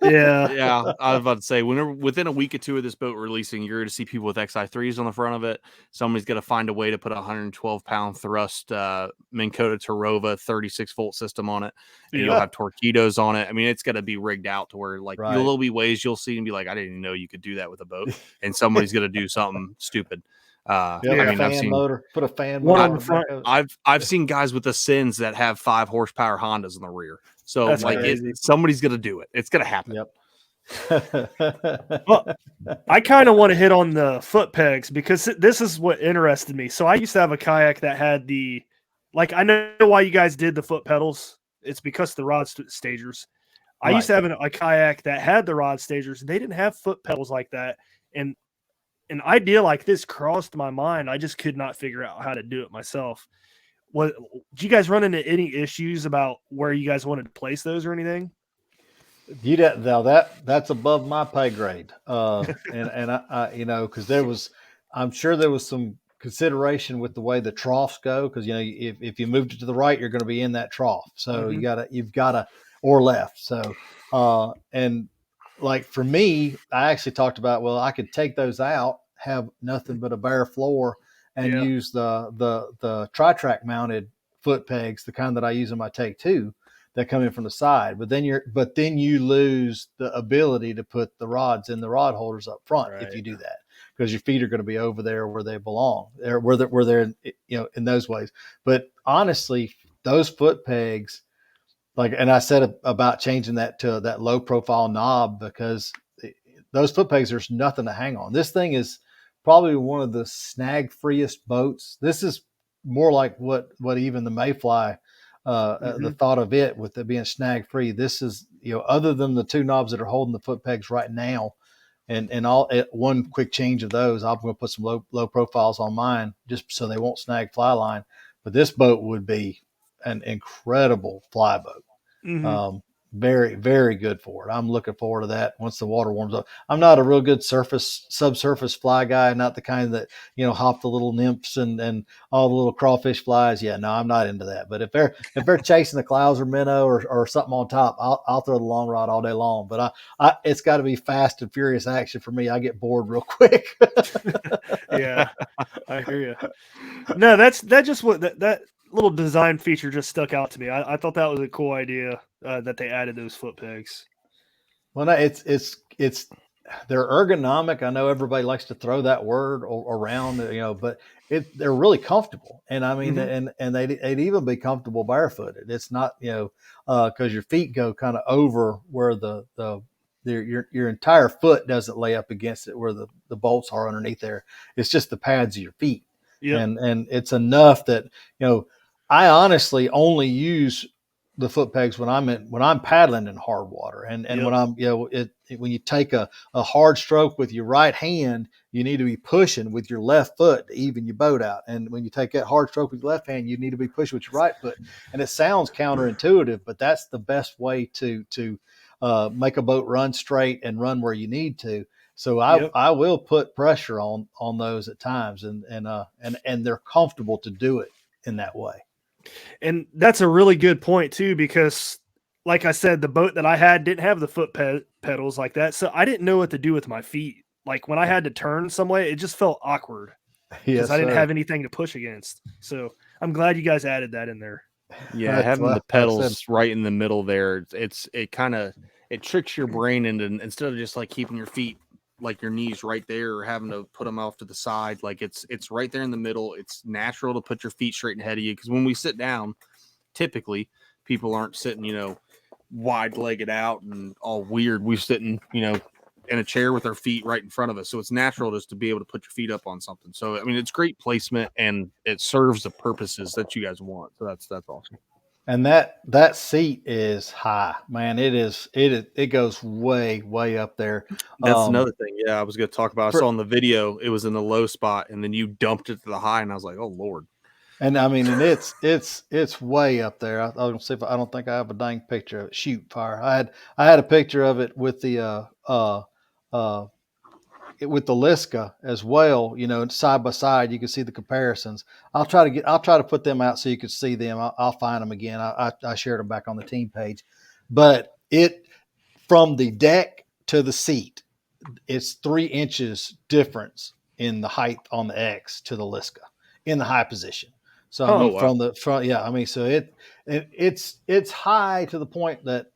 Yeah, I was about to say, within a week or two of this boat releasing, you're going to see people with XI3s on the front of it. Somebody's going to find a way to put a 112-pound thrust Minn Kota Tarova 36-volt system on it. And you'll have Torqeedos on it. I mean, it's going to be rigged out to where there'll be ways you'll see and be like, I didn't even know you could do that with a boat. And somebody's going to do something stupid. Put a fan one motor on the front. I've seen guys with the Sins that have 5 horsepower Hondas in the rear. So That's somebody's gonna do it. It's gonna happen. Yep. Well, I kind of want to hit on the foot pegs because this is what interested me. So I used to have a kayak that had I know why you guys did the foot pedals. It's because the rod stagers. I used to have a kayak that had the rod stagers. They didn't have foot pedals like that, and an idea like this crossed my mind. I just could not figure out how to do it myself. Did you guys run into any issues about where you guys wanted to place those or anything? That's above my pay grade. And I because I'm sure there was some consideration with the way the troughs go. Cause if you moved it to the right, you're going to be in that trough. So you've gotta, or left. So, and like for me, I actually talked about, I could take those out, have nothing but a bare floor, and use the tri-track mounted foot pegs, the kind that I use in my Take 2 that come in from the side. But then you lose the ability to put the rods in the rod holders up front if you do that, because your feet are going to be over there where they belong, where they're in those ways. But honestly, those foot pegs, and I said about changing that to that low profile knob, because those foot pegs, there's nothing to hang on. This thing is probably one of the snag freest boats. This is more like what even the Mayfly, the thought of it with it being snag free. This is, other than the 2 knobs that are holding the foot pegs right now, and all one quick change of those, I'm going to put some low profiles on mine just so they won't snag fly line. But this boat would be an incredible fly boat. Very, very good for it. I'm looking forward to that once the water warms up. I'm not a real good subsurface fly guy, not the kind that, hop the little nymphs and all the little crawfish flies. Yeah, no, I'm not into that. But if they're chasing the clouds or minnow or something on top, I'll throw the long rod all day long. But it's got to be fast and furious action for me. I get bored real quick. Yeah, I hear you. No, that little design feature just stuck out to me. I thought that was a cool idea that they added those foot pegs. Well, no, it's they're ergonomic. I know everybody likes to throw that word around, but they're really comfortable. And I mean, and they'd even be comfortable barefooted. It's not, because your feet go kind of over where your entire foot doesn't lay up against it where the bolts are underneath there. It's just the pads of your feet. Yep. And it's enough that, I honestly only use the foot pegs when I'm paddling in hard water, and when I'm when you take a hard stroke with your right hand, you need to be pushing with your left foot to even your boat out, and when you take that hard stroke with your left hand, you need to be pushing with your right foot. And it sounds counterintuitive, but that's the best way to make a boat run straight and run where you need to. So I will put pressure on those at times, and they're comfortable to do it in that way. And that's a really good point too, because like I said, the boat that I had didn't have the foot pedals like that. So I didn't know what to do with my feet. Like when I had to turn some way, it just felt awkward because I didn't have anything to push against. So I'm glad you guys added that in there. Yeah, having the pedals right in the middle there, it tricks your brain into, instead of just like keeping your feet like your knees right there or having to put them off to the side, like it's right there in the middle. It's natural to put your feet straight ahead of you, because when we sit down, typically people aren't sitting wide legged out and all weird. We're sitting in a chair with our feet right in front of us, so it's natural just to be able to put your feet up on something. So I mean, it's great placement and it serves the purposes that you guys want. So that's awesome. And that seat is high, man. It goes way up there. That's another thing. Yeah, I was going to talk about. I saw in the video it was in the low spot, and then you dumped it to the high, and I was like, "Oh Lord!" And I mean, and it's way up there. I don't see if I don't think I have a dang picture of it. Shoot, fire! I had a picture of it with the with the Liska as well, side by side. You can see the comparisons. I'll try to put them out so you can see them. I'll find them again. I shared them back on the team page, but from the deck to the seat, it's 3 inches difference in the height on the X to the Liska in the high position. So from the front, so it's high to the point that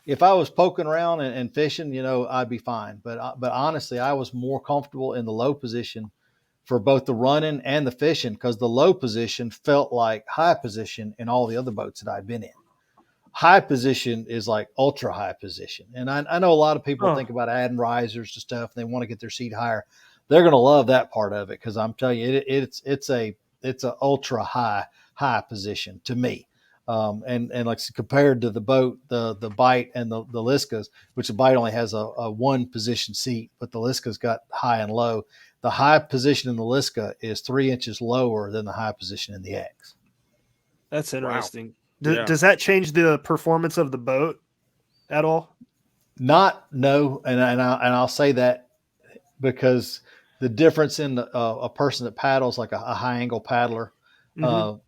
if I was poking around and fishing, I'd be fine. But honestly, I was more comfortable in the low position for both the running and the fishing, because the low position felt like high position in all the other boats that I've been in. High position is like ultra high position. And I know a lot of people think about adding risers to stuff, and they want to get their seat higher. They're going to love that part of it, because I'm telling you, it's a ultra high position to me. And like compared to the boat, the Bite and the Liskas, which the Bite only has a one position seat, but the Liska's got high and low. The high position in the Liska is 3 inches lower than the high position in the X. That's interesting. Wow. Does that change the performance of the boat at all? No, and I'll say that because the difference in a person that paddles like a high angle paddler,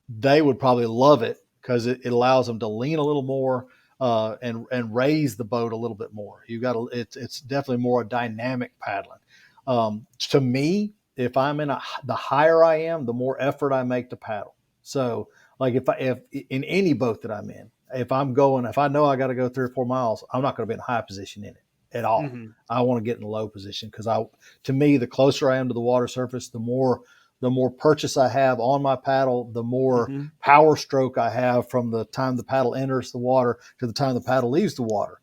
they would probably love it, because it allows them to lean a little more and raise the boat a little bit more. It's definitely more a dynamic paddling. To me, if I'm the higher I am, the more effort I make to paddle. So like if in any boat that I'm in, if I know I got to go 3 or 4 miles, I'm not going to be in a high position in it at all. I want to get in the low position, because to me, the closer I am to the water surface, the more purchase I have on my paddle, the more power stroke I have from the time the paddle enters the water to the time the paddle leaves the water,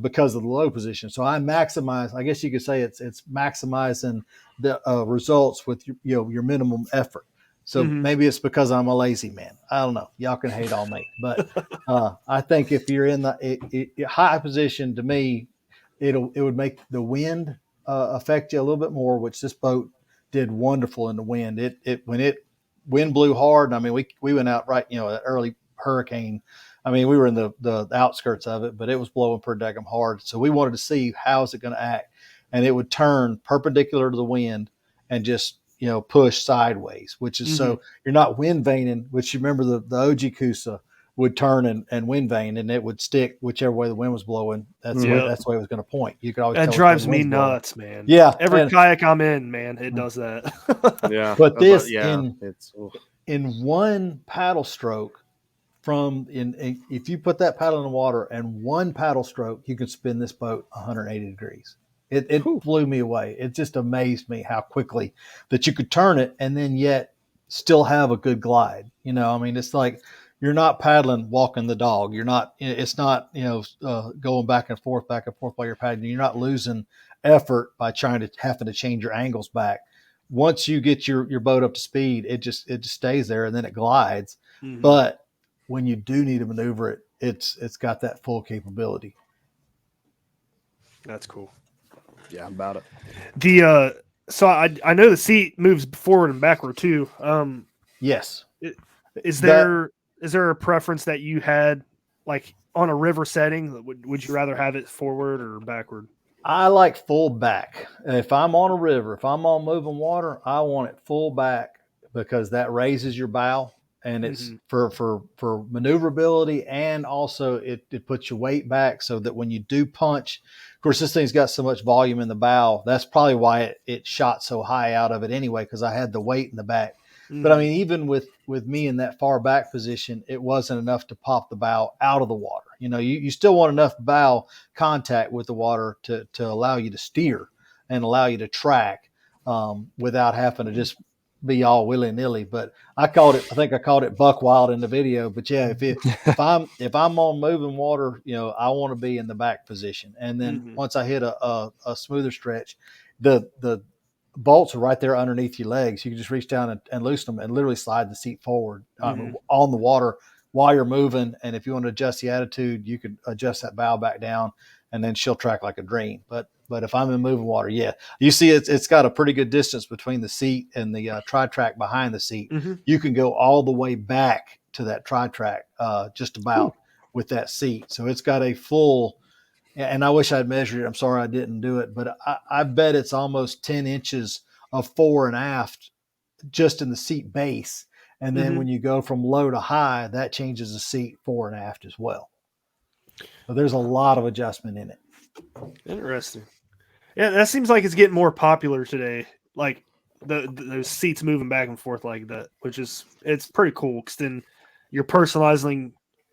because of the low position. So I maximize, I guess you could say it's maximizing the results with your minimum effort. So maybe it's because I'm a lazy man. I don't know. Y'all can hate on me, but I think if you're in the high position, to me, it would make the wind affect you a little bit more, which this boat did wonderful in the wind. When wind blew hard, and I mean we went out right, an early hurricane. I mean, we were in the outskirts of it, but it was blowing pretty daggum hard. So we wanted to see how is it going to act, and it would turn perpendicular to the wind and just push sideways, which is so you're not wind vaning. Which you remember the OG-coosa would turn and wind vane, and it would stick whichever way the wind was blowing. That's the way it was going to point. You could always that drives me nuts, man. Yeah, every kayak I'm in, man, it does that. Yeah, but this in one paddle stroke, if you put that paddle in the water and one paddle stroke, you can spin this boat 180 degrees. It blew me away. It just amazed me how quickly that you could turn it and then yet still have a good glide. I mean, it's like you're not paddling, walking the dog. It's not going back and forth while you're paddling. You're not losing effort by having to change your angles back. Once you get your boat up to speed, it just stays there and then it glides. But when you do need to maneuver it, it's got that full capability. That's cool. Yeah, about it. The so I know the seat moves forward and backward too. Yes. Is there a preference that you had, like on a river setting? Would you rather have it forward or backward? I like full back. If I'm on a river, if I'm on moving water, I want it full back because that raises your bow, and it's for maneuverability, and also it puts your weight back so that when you do punch, of course, this thing's got so much volume in the bow. That's probably why it shot so high out of it anyway, because I had the weight in the back. But I mean, even with me in that far back position, it wasn't enough to pop the bow out of the water. You know, you still want enough bow contact with the water to allow you to steer and allow you to track without having to just be all willy-nilly. But I think I called it buck wild in the video. But yeah, if I'm on moving water, you know, I want to be in the back position. And then once I hit a smoother stretch, the bolts are right there underneath your legs. You can just reach down and loosen them and literally slide the seat forward on the water while you're moving. And if you want to adjust the attitude, you could adjust that bow back down, and then she'll track like a dream. But if I'm in moving water, yeah, you see it's got a pretty good distance between the seat and the tri-track behind the seat. You can go all the way back to that tri-track just about with that seat. So it's got a full. And I wish I'd measured it. I'm sorry I didn't do it, but I bet it's almost 10 inches of fore and aft just in the seat base. And then when you go from low to high, that changes the seat fore and aft as well. So there's a lot of adjustment in it. Interesting. Yeah, that seems like it's getting more popular today. Like those seats moving back and forth like that, it's pretty cool because then you're personalizing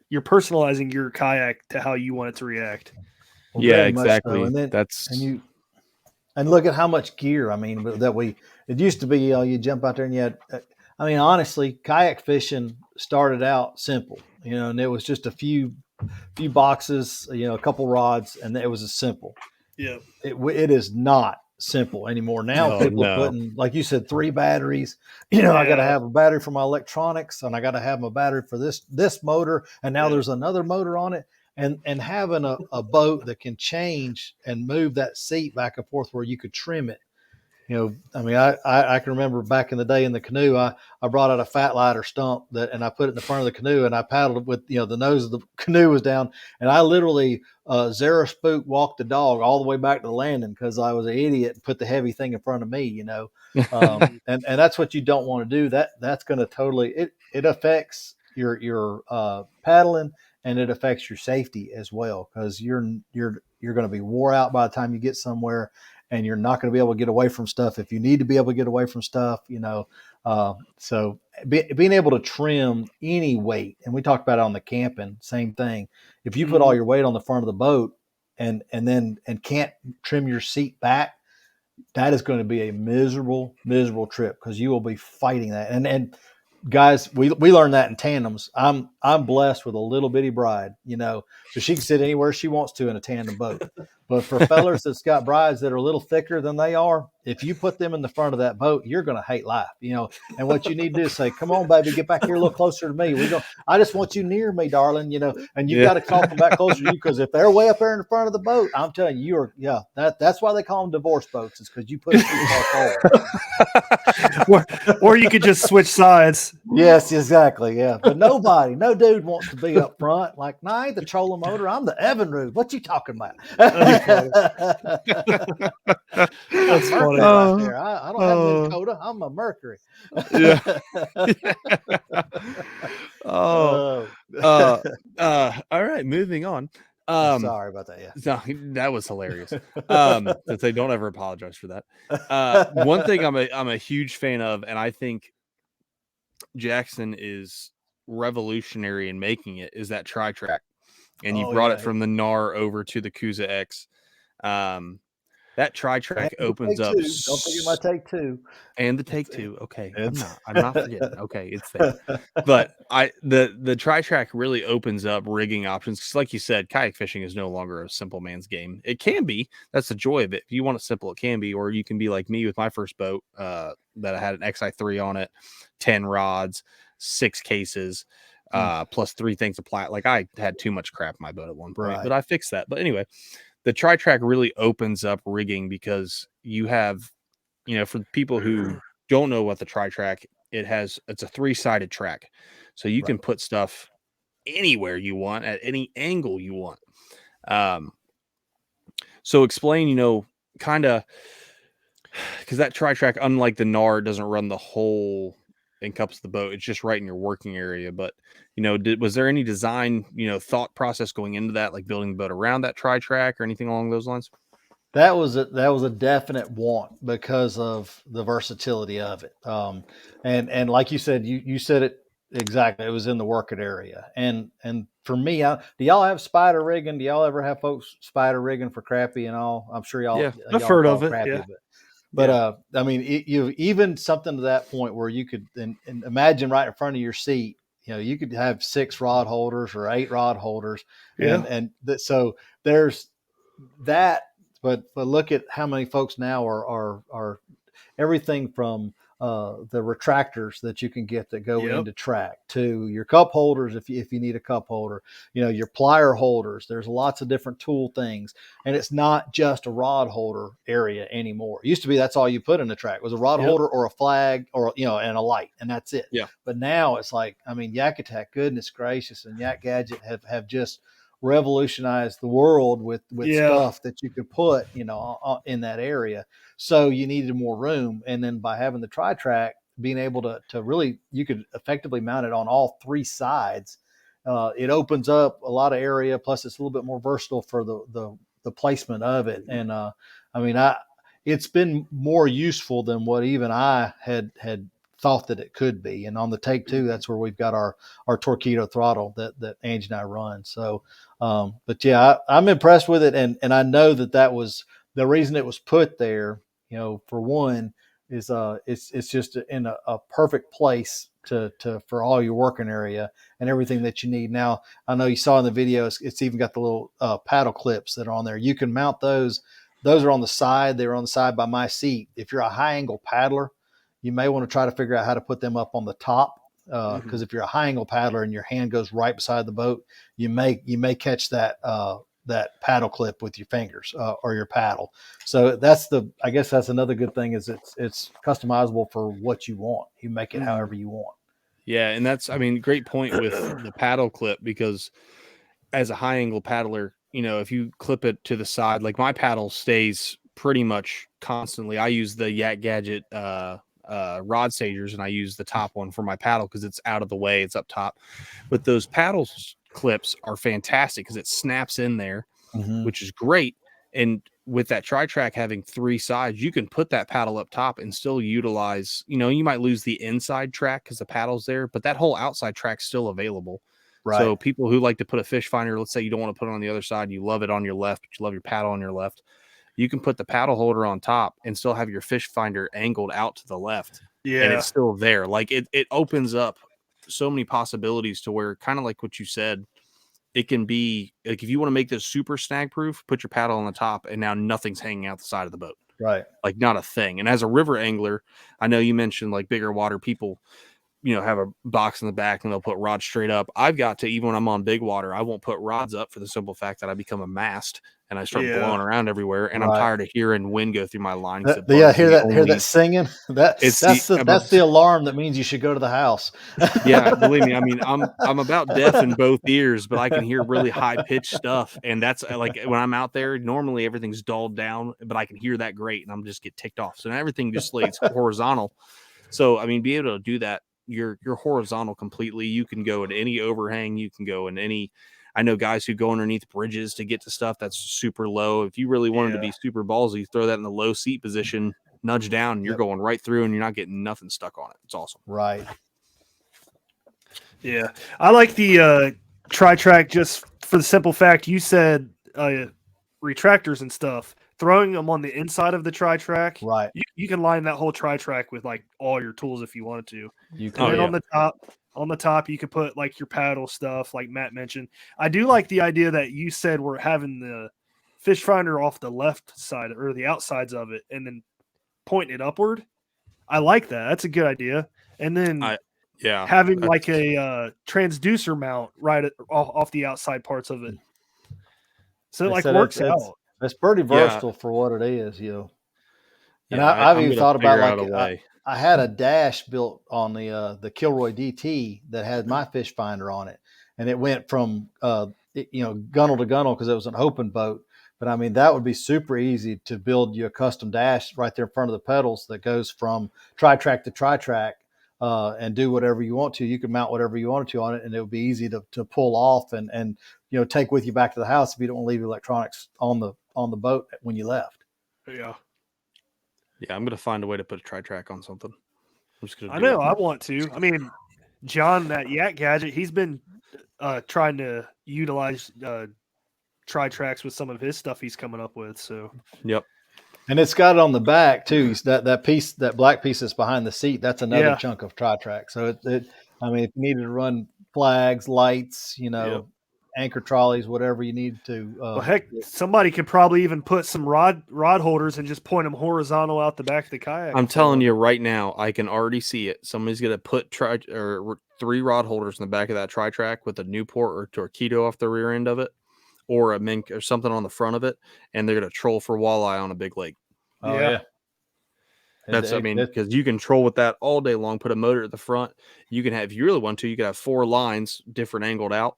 your kayak to how you want it to react. Well, yeah, exactly. So. And then and look at how much gear. I mean, it used to be, you jump out there and you had, I mean, honestly, kayak fishing started out simple, you know, and it was just a few boxes, you know, a couple rods, and it was as simple. Yeah. It is not simple anymore. Now people are putting, like you said, 3 batteries, you know, I got to have a battery for my electronics, and I got to have my battery for this motor. And now there's another motor on it. And having a boat that can change and move that seat back and forth where you could trim it. You know, I mean, I can remember back in the day in the canoe, I brought out a fat lighter stump and I put it in the front of the canoe, and I paddled with, you know, the nose of the canoe was down, and I literally zero spook walked the dog all the way back to the landing because I was an idiot and put the heavy thing in front of me, you know. And that's what you don't want to do. That's going to totally, it affects your paddling, and it affects your safety as well, because you're going to be wore out by the time you get somewhere, and you're not going to be able to get away from stuff if you need to be able to get away from stuff, you know. So being able to trim any weight, and we talked about it on the camping, same thing. If you put all your weight on the front of the boat and can't trim your seat back, that is going to be a miserable trip, because you will be fighting that. And guys, we learned that in tandems. I'm blessed with a little bitty bride, you know, so she can sit anywhere she wants to in a tandem boat. But for fellers that's got brides that are a little thicker than they are, if you put them in the front of that boat, you're going to hate life, you know. And what you need to do is say, "Come on, baby, get back here a little closer to me. I just want you near me, darling," you know. And you've got to talk them back closer to you, because if they're way up there in the front of the boat, I'm telling you, that's why they call them divorce boats, is because you put it too far forward. or you could just switch sides. Yes, exactly. Yeah, but no dude wants to be up front. Like, no, I ain't the trolling motor. I'm the Evinrude. What you talking about? That's funny. Right there. I don't have a Dakota. I'm a Mercury. Yeah. All right, moving on. Sorry about that. Yeah, no, that was hilarious. Since they don't ever apologize for that. One thing I'm a huge fan of, and I think Jackson is revolutionary in making it, is that tri-track. And you brought it from the NAR over to the Coosa-X. That tri-track opens up. Don't forget my take 2. And the take 2. Okay. I'm not forgetting. Okay, it's there. But the tri-track really opens up rigging options. Because like you said, kayak fishing is no longer a simple man's game. It can be. That's the joy of it. If you want it simple, it can be. Or you can be like me with my first boat that I had an XI3 on it, 10 rods, 6 cases. plus 3 things of plat. Like I had too much crap in my boat at one point, Right. but I fixed that. But anyway, the tri-track really opens up rigging because you have, for people who don't know what the tri-track, it's a 3-sided track. So you can put stuff anywhere you want at any angle you want. So explain, kind of, because that tri-track, unlike the NAR, doesn't run the whole encompass the boat. It's just right in your working area. But was there any design, thought process going into that, like building the boat around that tri-track or anything along those lines? That was a definite want because of the versatility of it. And like you said, you said it exactly. It was in the working area. And for me, do y'all have spider rigging? Do y'all ever have folks spider rigging for crappie and all? I'm sure y'all. Yeah, y'all I've heard call of it. crappie, Yeah. But I mean, you even something to that point where you could and imagine right in front of your seat. You could have 6 rod holders or 8 rod holders, so there's that. But look at how many folks now are everything from the retractors that you can get that go into track to your cup holders if you need a cup holder, your plier holders. There's lots of different tool things, and it's not just a rod holder area anymore. It used to be that's all you put in the track was a rod holder or a flag or and a light, and that's it. Yeah. But now it's like, Yak Attack, goodness gracious, and Yak Gadget have just revolutionized the world with stuff that you could put in that area. So you needed more room, and then by having the tri-track, being able to really, you could effectively mount it on all 3 sides. It opens up a lot of area, plus it's a little bit more versatile for the placement of it. And it's been more useful than what even I had thought that it could be. And on the Take 2, that's where we've got our Torpedo throttle that Angie and I run. So but yeah, I'm impressed with it, and I know that was the reason it was put there. For one, is it's just in a perfect place for all your working area and everything that you need. Now, I know you saw in the video, it's even got the little paddle clips that are on there. You can mount those. Those are on the side. They're on the side by my seat. If you're a high angle paddler, you may want to try to figure out how to put them up on the top. Because if you're a high angle paddler and your hand goes right beside the boat, you may catch that paddle clip with your fingers or your paddle. So I guess that's another good thing is it's customizable for what you want. You make it however you want. Yeah, and that's great point with the paddle clip, because as a high angle paddler, if you clip it to the side, like my paddle stays pretty much constantly. I use the Yak Gadget rod stagers, and I use the top one for my paddle because it's out of the way, it's up top. But those paddle clips are fantastic because it snaps in there, which is great. And with that tri-track having 3 sides, you can put that paddle up top and still utilize, you might lose the inside track because the paddle's there, but that whole outside track's still available. Right. So people who like to put a fish finder, let's say you don't want to put it on the other side, you love it on your left, but you love your paddle on your left, you can put the paddle holder on top and still have your fish finder angled out to the left. Yeah. And it's still there. Like it opens up so many possibilities to where, kind of like what you said, it can be like, if you want to make this super snag proof, put your paddle on the top and now nothing's hanging out the side of the boat. Right. Like not a thing. And as a river angler, I know you mentioned like bigger water people, have a box in the back and they'll put rods straight up. I've got to, even when I'm on big water, I won't put rods up for the simple fact that I become a mast and I start blowing around everywhere, and I'm tired of hearing wind go through my line. Hear that singing. That's the alarm that means you should go to the house. Yeah, believe me. I'm about deaf in both ears, but I can hear really high pitched stuff, and that's like when I'm out there. Normally everything's dulled down, but I can hear that great, and I'm just get ticked off. So now everything just slays horizontal. So be able to do that. You're horizontal completely. You can go at any overhang. You can go in any. I know guys who go underneath bridges to get to stuff that's super low. If you really wanted to be super ballsy, throw that in the low seat position, nudge down, and you're going right through, and you're not getting nothing stuck on it. It's awesome. Right. Yeah, I like the tri-track just for the simple fact you said retractors and stuff. Throwing them on the inside of the tri-track, right? You can line that whole tri-track with like all your tools if you wanted to. You can. And then on the top, you could put like your paddle stuff, like Matt mentioned. I do like the idea that you said we're having the fish finder off the left side or the outsides of it, and then pointing it upward. I like that. That's a good idea. And then Yeah, having like a transducer mount off the outside parts of it. So it They like said works out. It's pretty Yeah. versatile for what it is, you know. And Yeah, I've I'm even gonna thought about figure out like a way. I had a dash built on the Kilroy DT that had my fish finder on it, and it went from gunnel to gunnel because it was an open boat. But I mean, that would be super easy to build you a custom dash right there in front of the pedals that goes from tri-track to tri-track and do whatever you want to. You can mount whatever you wanted to on it, and it would be easy to pull off and take with you back to the house if you don't want to leave your electronics on the boat when you left. Yeah. Yeah, I'm gonna find a way to put a tri-track on something. I'm just gonna. I know. I want to. I mean, John, that Yak Gadget, he's been trying to utilize tri-tracks with some of his stuff he's coming up with. So. Yep. And it's got it on the back too. That black piece that's behind the seat. That's another chunk of tri-track. So I mean, if you needed to run flags, lights, anchor trolleys, whatever you need to. Well, heck, somebody could probably even put some rod holders and just point them horizontal out the back of the kayak. I'm telling you right now, I can already see it. Somebody's gonna put 3 rod holders in the back of that tri-track with a Newport or Torpedo off the rear end of it, or a mink or something on the front of it, and they're gonna troll for walleye on a big lake. Oh yeah. Because you can troll with that all day long. Put a motor at the front. You can have, if you really want to, you can have 4 lines, different angled out.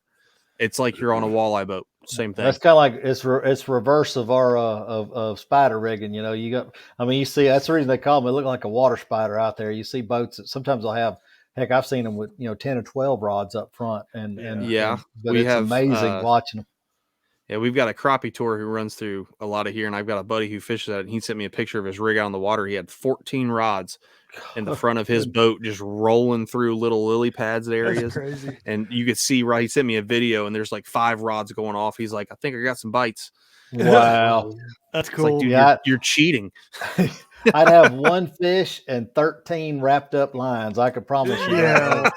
It's like you're on a walleye boat. Same thing. That's kind of like it's reverse of our of spider rigging. You see that's the reason they call them. They look like a water spider out there. You see boats that sometimes they'll have. Heck, I've seen them with 10 or 12 rods up front, but it's amazing watching them. Yeah, we've got a crappie tour who runs through a lot of here, and I've got a buddy who fishes that, and he sent me a picture of his rig out on the water. He had 14 rods in the front of his boat just rolling through little lily pads areas. That's crazy. And you could see, he sent me a video, and there's like 5 rods going off. He's like, I think I got some bites. Wow. That's cool. Like, dude, you're cheating. I'd have 1 fish and 13 wrapped up lines. I could promise you. Yeah.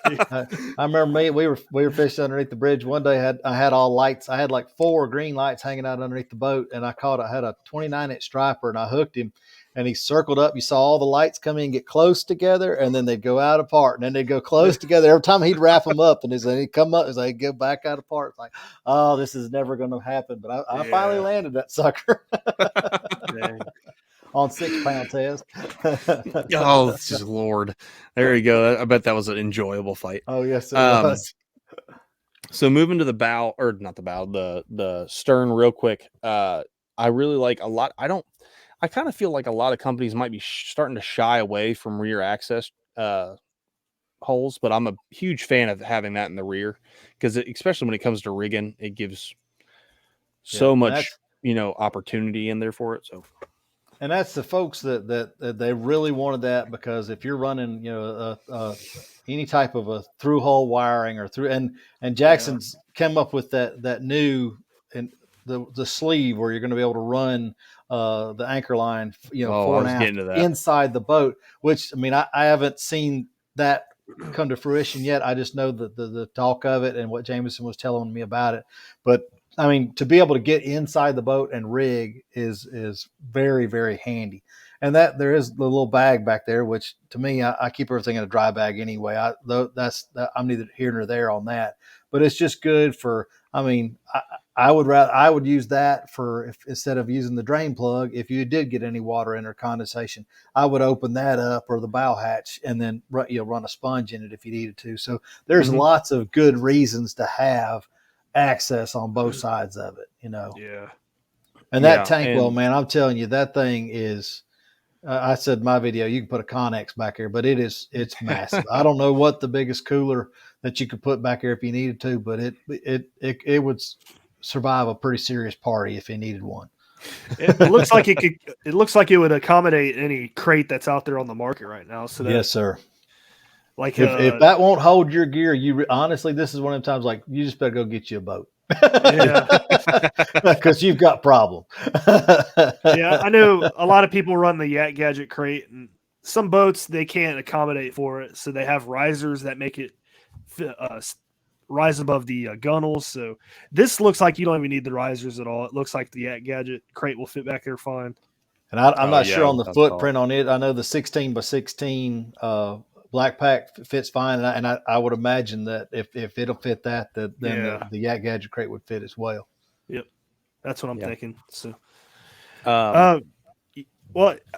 I remember we were fishing underneath the bridge one day. I had all lights. I had like 4 green lights hanging out underneath the boat, and I had a 29-inch striper, and I hooked him, and he circled up. You saw all the lights come in, get close together, and then they'd go out apart, and then they'd go close together. Every time he'd wrap them up, and he'd come up, and he'd go back out apart. It's like, oh, this is never going to happen. But I finally landed that sucker. On 6-pound test. Oh, just Lord. There you go. I bet that was an enjoyable fight. Oh, yes, it was. So moving to the bow, or not the bow, the stern real quick. I really like a lot. I kind of feel like a lot of companies might be starting to shy away from rear access holes, but I'm a huge fan of having that in the rear because especially when it comes to rigging, it gives so much, opportunity in there for it. So. And that's the folks that they really wanted that, because if you're running, any type of a through hole wiring or through, and Jackson's come up with that new and the sleeve where you're going to be able to run the anchor line, 4.5 inside the boat. Which, I mean, I haven't seen that come to fruition yet. I just know the talk of it and what Jameson was telling me about it, but. I mean, to be able to get inside the boat and rig is very, very handy. And that there is the little bag back there, which to me, I keep everything in a dry bag anyway. I'm neither here nor there on that, but it's just good for, I would use that for instead of using the drain plug. If you did get any water in or condensation, I would open that up or the bow hatch and then run a sponge in it if you needed to. So there's lots of good reasons to have access on both sides of it, Yeah. And that tank well, man, I'm telling you, that thing is, I said in my video, you can put a Connex back here, but it's massive. I don't know what the biggest cooler that you could put back here if you needed to, but it would survive a pretty serious party if you needed one. It looks like it looks like it would accommodate any crate that's out there on the market right now. So yes, sir. Like if that won't hold your gear, honestly, this is one of the times like you just better go get you a boat. Yeah, because you've got problem. Yeah, I know a lot of people run the Yak Gadget crate, and some boats they can't accommodate for it, so they have risers that make it rise above the gunnels. So this looks like you don't even need the risers at all. It looks like the Yak Gadget crate will fit back there fine. And I'm not sure on the footprint on it. I know the 16 by 16 black pack fits fine, and I would imagine that if it'll fit that, then the Yak Gadget crate would fit as well. Yep, that's what I'm thinking. So, well,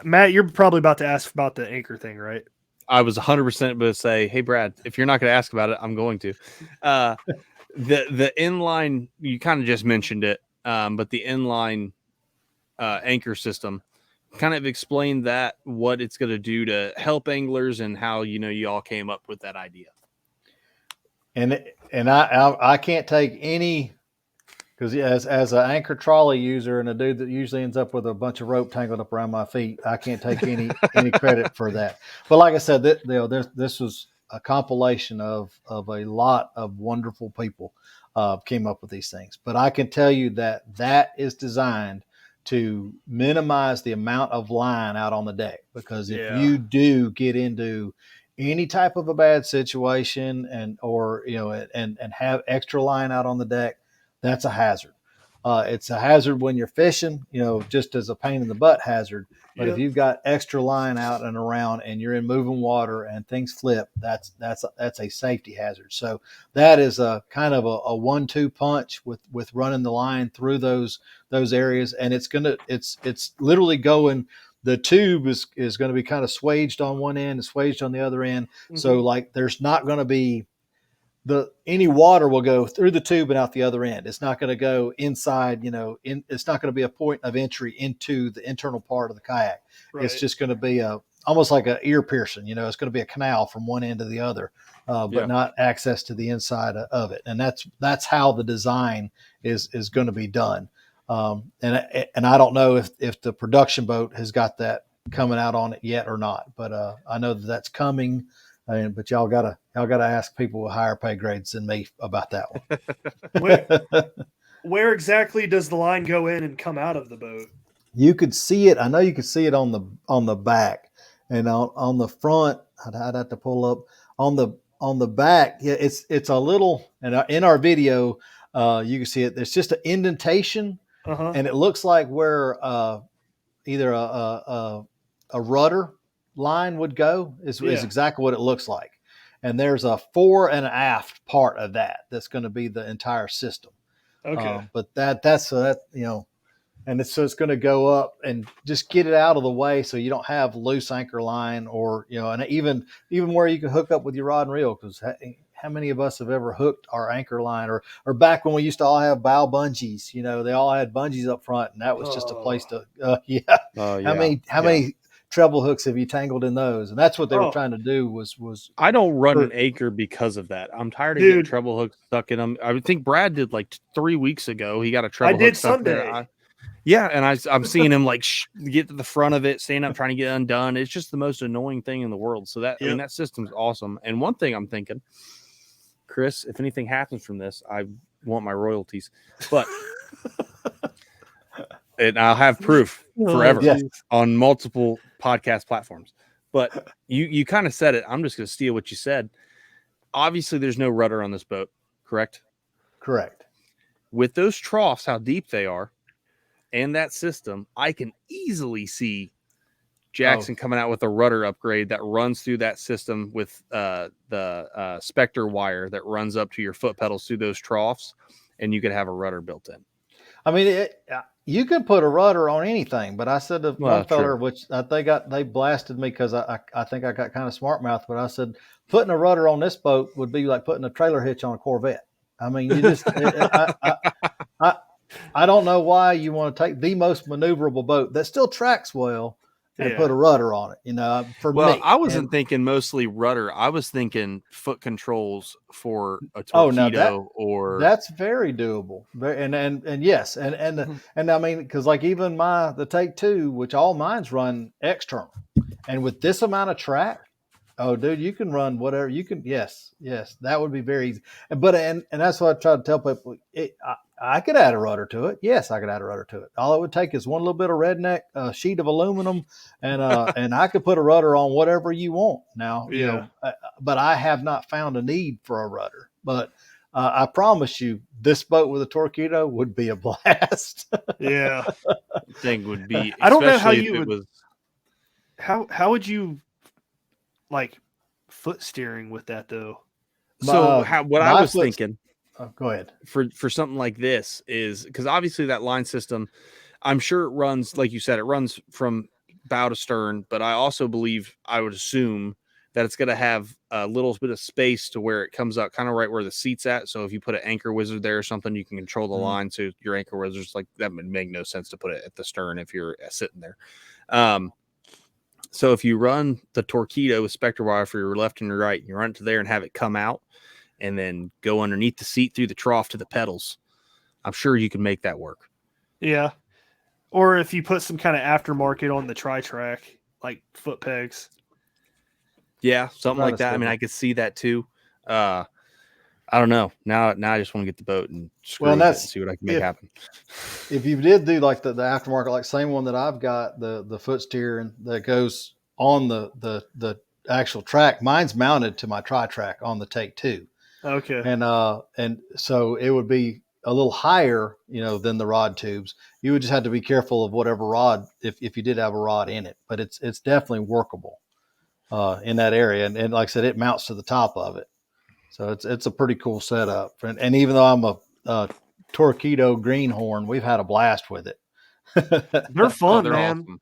Matt, you're probably about to ask about the anchor thing, right? I was 100% going to say, hey, Brad, if you're not going to ask about it, I'm going to. The inline, you kind of just mentioned it, but the inline anchor system, kind of explain that, what it's going to do to help anglers and how, you all came up with that idea. And I can't take any, because as an anchor trolley user and a dude that usually ends up with a bunch of rope tangled up around my feet, I can't take any credit for that. But like I said, this was a compilation of a lot of wonderful people came up with these things. But I can tell you that is designed to minimize the amount of line out on the deck, because if you do get into any type of a bad situation and have extra line out on the deck, that's a hazard. It's a hazard when you're fishing, just as a pain in the butt hazard. But if you've got extra line out and around and you're in moving water and things flip, that's a safety hazard. So that is a kind of a 1-2 punch with running the line through those areas. And it's literally going, the tube is going to be kind of swaged on one end and swaged on the other end. Mm-hmm. So like there's not going to be any water will go through the tube and out the other end. It's not going to go inside, it's not going to be a point of entry into the internal part of the kayak. Right. It's just going to be almost like an ear piercing, it's going to be a canal from one end to the other, but not access to the inside of it. And that's how the design is going to be done. And I don't know if the production boat has got that coming out on it yet or not, but I know that's coming. But y'all gotta ask people with higher pay grades than me about that one. Where exactly does the line go in and come out of the boat? You could see it. I know you could see it on the back, and on the front. I'd have to pull up on the back. Yeah, it's a little. And in our video, you can see it. There's just an indentation, and it looks like where either a rudder line would go is exactly what it looks like. And there's a fore and aft part of that's going to be the entire system. Okay. But that's and it's going to go up and just get it out of the way so you don't have loose anchor line or, and even where you can hook up with your rod and reel, because how many of us have ever hooked our anchor line or back when we used to all have bow bungees, they all had bungees up front, and that was just a place to, how many treble hooks have you tangled in those? And that's what they were trying to do was I don't run an anchor because of that. I'm tired of getting treble hooks stuck in them. I think Brad did like 3 weeks ago. He got a treble hook stuck there. And I'm seeing him like get to the front of it, stand up, trying to get undone. It's just the most annoying thing in the world. So that that system's awesome. And one thing I'm thinking, Chris, if anything happens from this, I want my royalties. But and I'll have proof forever on multiple podcast platforms. But you kind of said it. I'm just going to steal what you said. Obviously, there's no rudder on this boat, correct? Correct. With those troughs, how deep they are, and that system, I can easily see Jackson coming out with a rudder upgrade that runs through that system with the Spectre wire that runs up to your foot pedals through those troughs, and you could have a rudder built in. I mean, you could put a rudder on anything, but I said to one feller, which they blasted me because I think I got kind of smart mouth, but I said putting a rudder on this boat would be like putting a trailer hitch on a Corvette. I mean, you just I don't know why you want to take the most maneuverable boat that still tracks well and put a rudder on it. For me, I wasn't thinking mostly rudder. I was thinking foot controls for a torpedo that's very doable. And yes. And I mean, cause like even the Take 2, which all mine's run external, and with this amount of track, oh dude, you can run whatever you can. Yes. That would be very easy. But, and that's what I try to tell people. I could add a rudder to it. Yes, I could add a rudder to it. All it would take is one little bit of redneck sheet of aluminum, and I could put a rudder on whatever you want. Now, but I have not found a need for a rudder. But I promise you, this boat with a torpedo would be a blast. Yeah, thing would be. I don't know how you would. How would you like foot steering with that though. So what I was thinking, go ahead, for something like this is because obviously that line system, I'm sure it runs, like you said, it runs from bow to stern, but I also believe, I would assume that it's going to have a little bit of space to where it comes out kind of right where the seat's at. So if you put an anchor wizard there or something, you can control the line. So your anchor wizard's like, that would make no sense to put it at the stern if you're sitting there. So if you run the Torpedo with Spectre wire for your left and your right, you run it to there and have it come out and then go underneath the seat through the trough to the pedals, I'm sure you can make that work. Yeah. Or if you put some kind of aftermarket on the tri-track, like foot pegs. Yeah, something like that. I mean, I could see that too. I don't know. Now I just want to get the boat and screw with it and see what I can make happen. If you did do like the aftermarket, like same one that I've got, the foot steering that goes on the actual track, mine's mounted to my tri-track on the Take 2. Okay. And so it would be a little higher, than the rod tubes. You would just have to be careful of whatever rod, if you did have a rod in it, but it's definitely workable in that area. And like I said, it mounts to the top of it. So it's a pretty cool setup. And even though I'm a Torpedo greenhorn, we've had a blast with it. They're fun, they're man. awesome.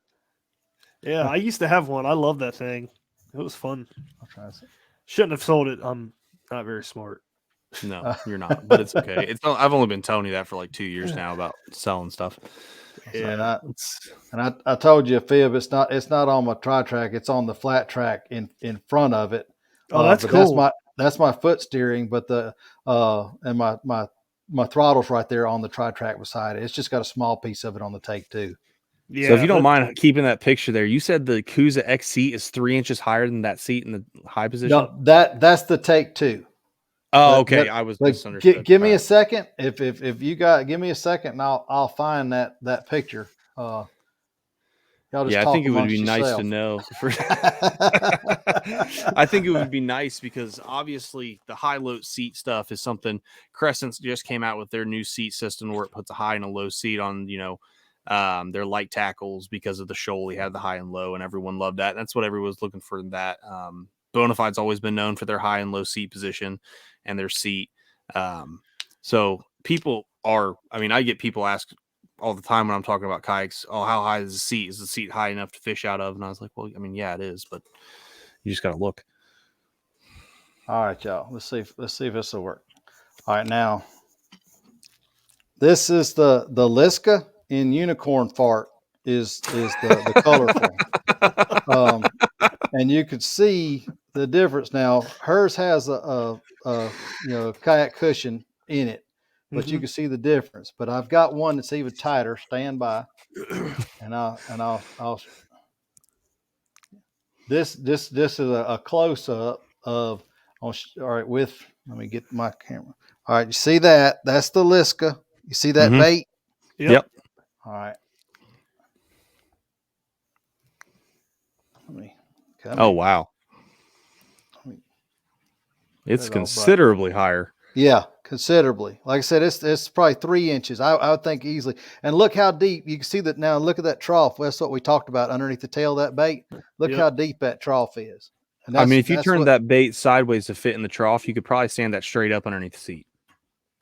Yeah, I used to have one. I love that thing. It was fun. I'll try to see. Shouldn't have sold it. I'm not very smart. No, you're not, but it's okay. I've only been telling you that for like 2 years now about selling stuff. Yeah. And I told you, Fib, it's not on my tri-track. It's on the flat track in front of it. Oh, that's cool. That's my foot steering, but and my throttle's right there on the tri-track beside it. It's just got a small piece of it on the Take 2. Yeah. So if you don't mind keeping that picture there, you said the Coosa-X seat is 3 inches higher than that seat in the high position. No, that's the Take 2. Oh, okay. I was misunderstood. Give me a second. If you give me a second, and I'll find that picture. Y'all just I talk think it would be amongst nice yourself. to know. I think it would be nice because obviously the high-low seat stuff is something. Crescent just came out with their new seat system where it puts a high and a low seat on, their light tackles because of the shoal. He had the high and low, and everyone loved that. And that's what everyone was looking for in that. Bonafide's always been known for their high and low seat position and their seat. So people I get people ask all the time when I'm talking about kayaks, oh, how high is the seat? Is the seat high enough to fish out of? And I was like, well, I mean, yeah, it is, but you just got to look. All right, y'all. Let's see if this will work. All right, now this is the Liska in unicorn fart is the colorful. And you could see the difference now. Hers has a kayak cushion in it, but you can see the difference. But I've got one that's even tighter. Stand by, and I'll. This is a close up of. All right, let me get my camera. All right, you see that? That's the Liska. You see that bait? Yep. All right. Oh, wow. It's considerably higher. Yeah, considerably. Like I said, it's probably 3 inches. I would think easily. And look how deep. You can see that now. Look at that trough. That's what we talked about underneath the tail of that bait. Look how deep that trough is. And I mean, if you turn that bait sideways to fit in the trough, you could probably stand that straight up underneath the seat.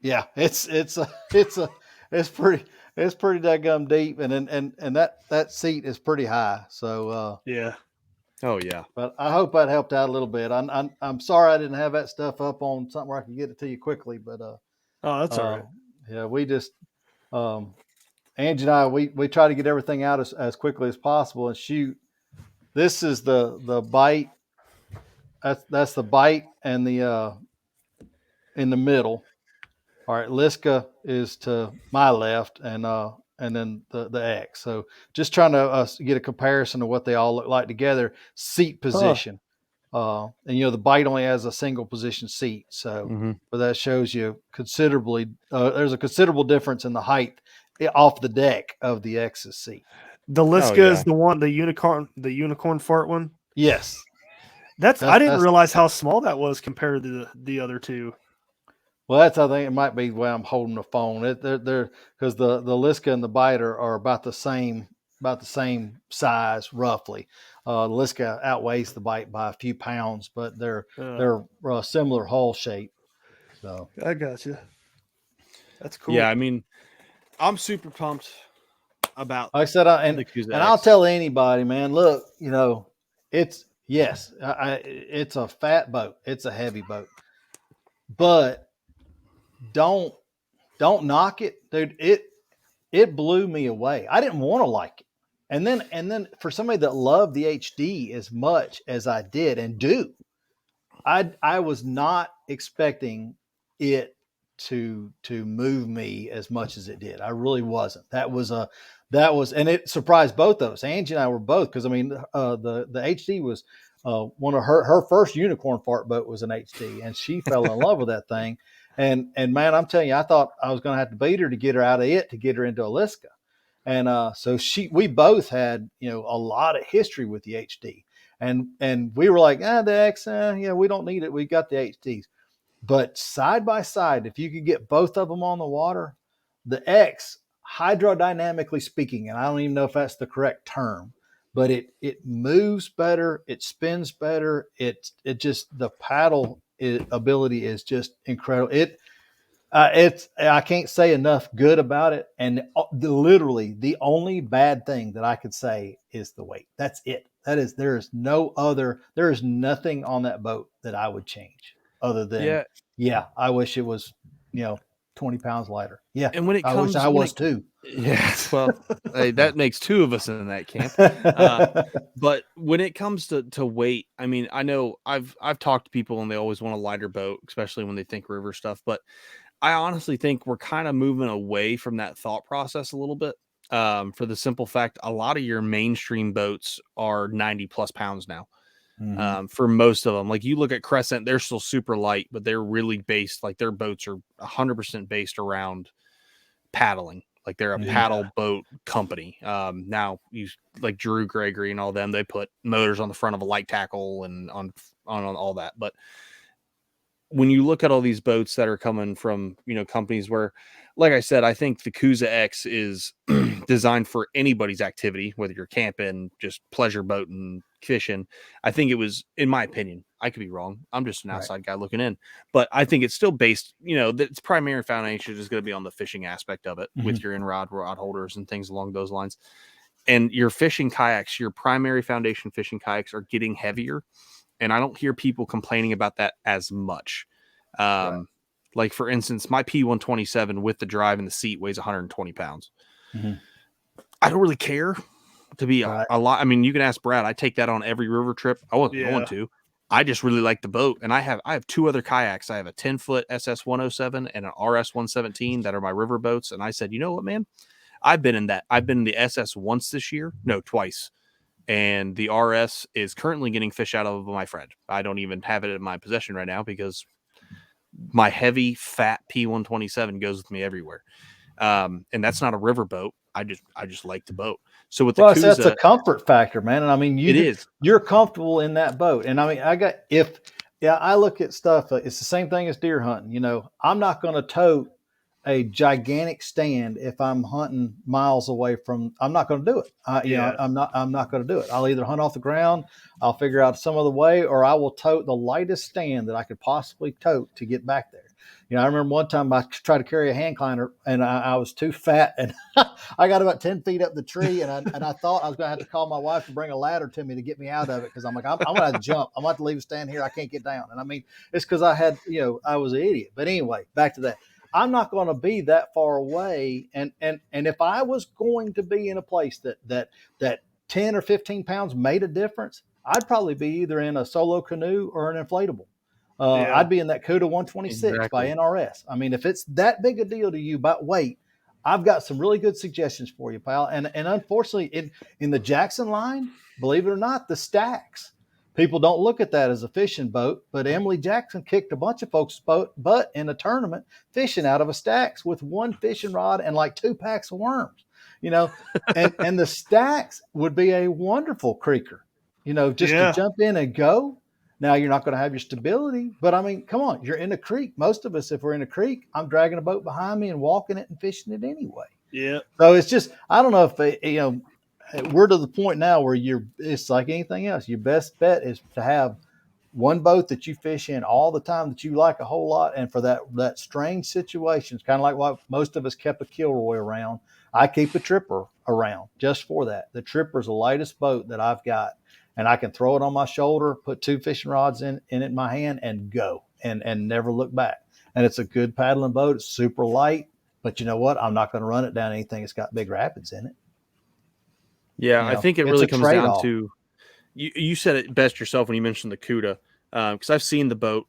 Yeah, it's pretty daggum deep, and that seat is pretty high. So yeah. Oh yeah. But I hope that helped out a little bit. I'm sorry I didn't have that stuff up on something where I could get it to you quickly, but oh, that's all right. Yeah, we just Angie and I we try to get everything out as quickly as possible and shoot. This is the bite. That's the bite and the in the middle. All right, Liska is to my left, and then the X. So just trying to get a comparison of what they all look like together. Seat position, and the bite only has a single position seat. So, but that shows you considerably. There's a considerable difference in the height off the deck of the X's seat. The Liska is the one, the unicorn fart one. Yes. I didn't realize how small that was compared to the other two. Well, I think it might be the way I'm holding the phone. They're because the Liska and the bite are about the same about the same size roughly. Liska outweighs the bite by a few pounds, but they're similar hull shape. So I got you. That's cool. Yeah, I mean, I'm super pumped about. like I said, and I'll tell anybody, man. Look, it's it's a fat boat, it's a heavy boat, but don't knock it, dude. It blew me away. I didn't want to like it, and then for somebody that loved the HD as much as I did and do, I was not expecting it to move me as much as it did. I really wasn't. That was, and it surprised both of us. Angie and I were both, because I mean, the HD was one of her first unicorn fart boat was an HD, and she fell in love with that thing. And man, I'm telling you, I thought I was going to have to beat her to get her out of it to get her into Aliska. And so we both had a lot of history with the HD, and we were like, the X, we don't need it. We got the HDs. But side by side, if you could get both of them on the water, the X, hydrodynamically speaking, and I don't even know if that's the correct term, but it moves better, it spins better, it just, the paddle ability is just incredible. I can't say enough good about it. And literally the only bad thing that I could say is the weight. That's it. There is nothing on that boat that I would change other than, I wish it was, 20 pounds lighter. Yeah. And when it comes, I was too. Yeah. Well, hey, that makes two of us in that camp. But when it comes to weight, I mean, I know I've talked to people and they always want a lighter boat, especially when they think river stuff. But I honestly think we're kind of moving away from that thought process a little bit. For the simple fact, a lot of your mainstream boats are 90 plus pounds now. Mm-hmm. For most of them, like you look at Crescent, they're still super light, but they're really based, like their boats are 100% based around paddling. Like they're a paddle boat company. Now you like Drew Gregory and all them, they put motors on the front of a light tackle and on all that. But when you look at all these boats that are coming from, companies where, like I said, I think the Coosa-X is designed for anybody's activity, whether you're camping, just pleasure boating, fishing. I think it was, in my opinion, I could be wrong. I'm just an outside guy looking in, but I think it's still based, its primary foundation is going to be on the fishing aspect of it with your rod holders and things along those lines. And your fishing kayaks, your primary foundation fishing kayaks are getting heavier. And I don't hear people complaining about that as much. Like, for instance, my P127 with the drive and the seat weighs 120 pounds. Mm-hmm. I don't really care to be a lot. I mean, you can ask Brad. I take that on every river trip. I wasn't going to. I just really like the boat. And I have two other kayaks. I have a 10-foot SS107 and an RS117 that are my river boats. And I said, you know what, man? I've been in that. I've been in the SS once this year. No, twice. And the RS is currently getting fish out of my friend. I don't even have it in my possession right now because my heavy, fat P127 goes with me everywhere. And that's not a river boat. I just like the boat. So with the Coosa, that's a comfort factor, man. And I mean, you're comfortable in that boat. And I mean, I look at stuff. It's the same thing as deer hunting. I'm not going to tote a gigantic stand if I'm hunting miles away from. I'm not going to do it. I'm not going to do it. I'll either hunt off the ground, I'll figure out some other way, or I will tote the lightest stand that I could possibly tote to get back there. I remember one time I tried to carry a hand climber and I was too fat and I got about 10 feet up the tree and I thought I was going to have to call my wife to bring a ladder to me to get me out of it. Cause I'm like, I'm going to have to jump. I'm going to have to leave a stand here. I can't get down. And I mean, it's cause I had, I was an idiot, but anyway, back to that. I'm not going to be that far away. And if I was going to be in a place that 10 or 15 pounds made a difference, I'd probably be either in a solo canoe or an inflatable. I'd be in that Cuda 126 by NRS. I mean, if it's that big a deal to you about weight, I've got some really good suggestions for you, pal. And unfortunately, in the Jackson line, believe it or not, the stacks. People don't look at that as a fishing boat, but Emily Jackson kicked a bunch of folks' butt in a tournament fishing out of a stacks with one fishing rod and like 2 packs of worms, and the stacks would be a wonderful creeker, to jump in and go. Now you're not going to have your stability, but I mean, come on, you're in a creek. Most of us, if we're in a creek, I'm dragging a boat behind me and walking it and fishing it anyway. Yeah. So it's just, I don't know if we're to the point now where it's like anything else. Your best bet is to have one boat that you fish in all the time that you like a whole lot. And for that strange situation, it's kind of like what most of us kept a Kilroy around. I keep a Tripper around just for that. The Tripper's the lightest boat that I've got, and I can throw it on my shoulder, put 2 fishing rods in it in my hand, and go and never look back. And it's a good paddling boat. It's super light, but you know what? I'm not going to run it down anything that's got big rapids in it. Yeah, I think it really comes trade-off. down to you said it best yourself when you mentioned the CUDA, because I've seen the boat.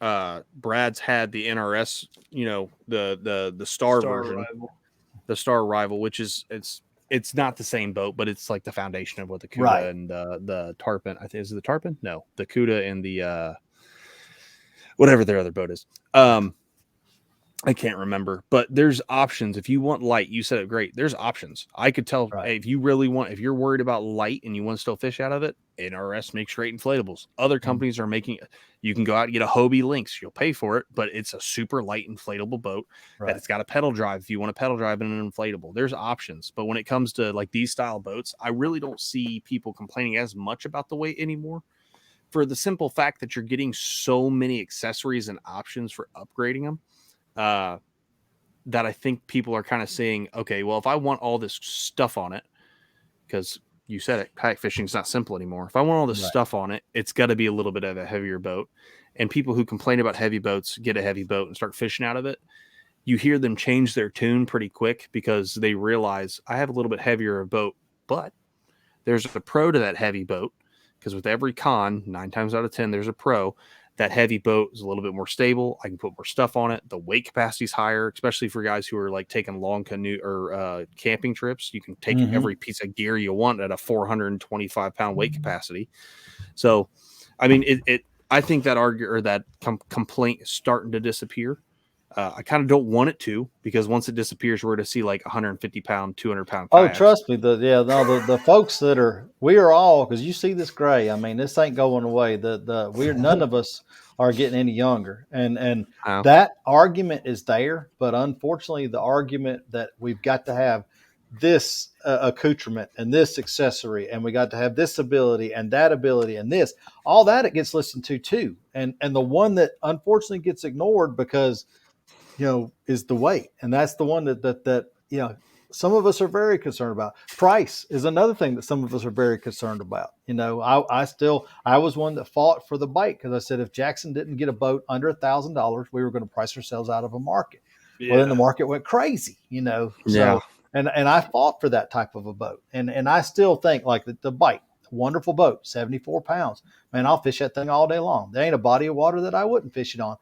Brad's had the NRS, the Star version, Arrival. the Star Arrival, which is it's not the same boat, but it's like the foundation of what the CUDA Right. and the Tarpon. I think is it the Tarpon? No, the CUDA and the whatever their other boat is. I can't remember, but there's options. If you want light, you said it great. There's options. I could tell Right. hey, if you're worried about light and you want to still fish out of it, NRS makes great inflatables. Other companies are making, you can go out and get a Hobie Lynx. You'll pay for it, but it's a super light inflatable boat that it's got a pedal drive. If you want a pedal drive in an inflatable, there's options. But when it comes to like these style boats, I really don't see people complaining as much about the weight anymore, for the simple fact that you're getting so many accessories and options for upgrading them. That I think people are kind of saying, okay, well, if I want all this stuff on it, because you said it, kayak fishing is not simple anymore. If I want all this stuff on it, it's got to be a little bit of a heavier boat. And people who complain about heavy boats get a heavy boat and start fishing out of it. You hear them change their tune pretty quick because they realize I have a little bit heavier boat, but there's a pro to that heavy boat, because with every con, 9 times out of 10, there's a pro. That heavy boat is a little bit more stable. I can put more stuff on it. The weight capacity is higher, especially for guys who are like taking long canoe or camping trips. You can take every piece of gear you want at a 425-pound weight capacity. So, I mean, I think that complaint is starting to disappear. I kind of don't want it to, because once it disappears, we're to see like 150-pound, 200-pound kayaks. Oh, trust me. The folks we are all, because you see this gray. I mean, this ain't going away. None of us are getting any younger, and that argument is there. But unfortunately, the argument that we've got to have this accoutrement and this accessory, and we got to have this ability and that ability and this, all that it gets listened to too. And the one that unfortunately gets ignored because is the weight. And that's the one that some of us are very concerned about. Price is another thing that some of us are very concerned about. I was one that fought for the bite, because I said if Jackson didn't get a boat under $1,000, we were going to price ourselves out of a market. Yeah. Well, then the market went crazy, So, and I fought for that type of a boat. And I still think like the bite, wonderful boat, 74 pounds. Man, I'll fish that thing all day long. There ain't a body of water that I wouldn't fish it on.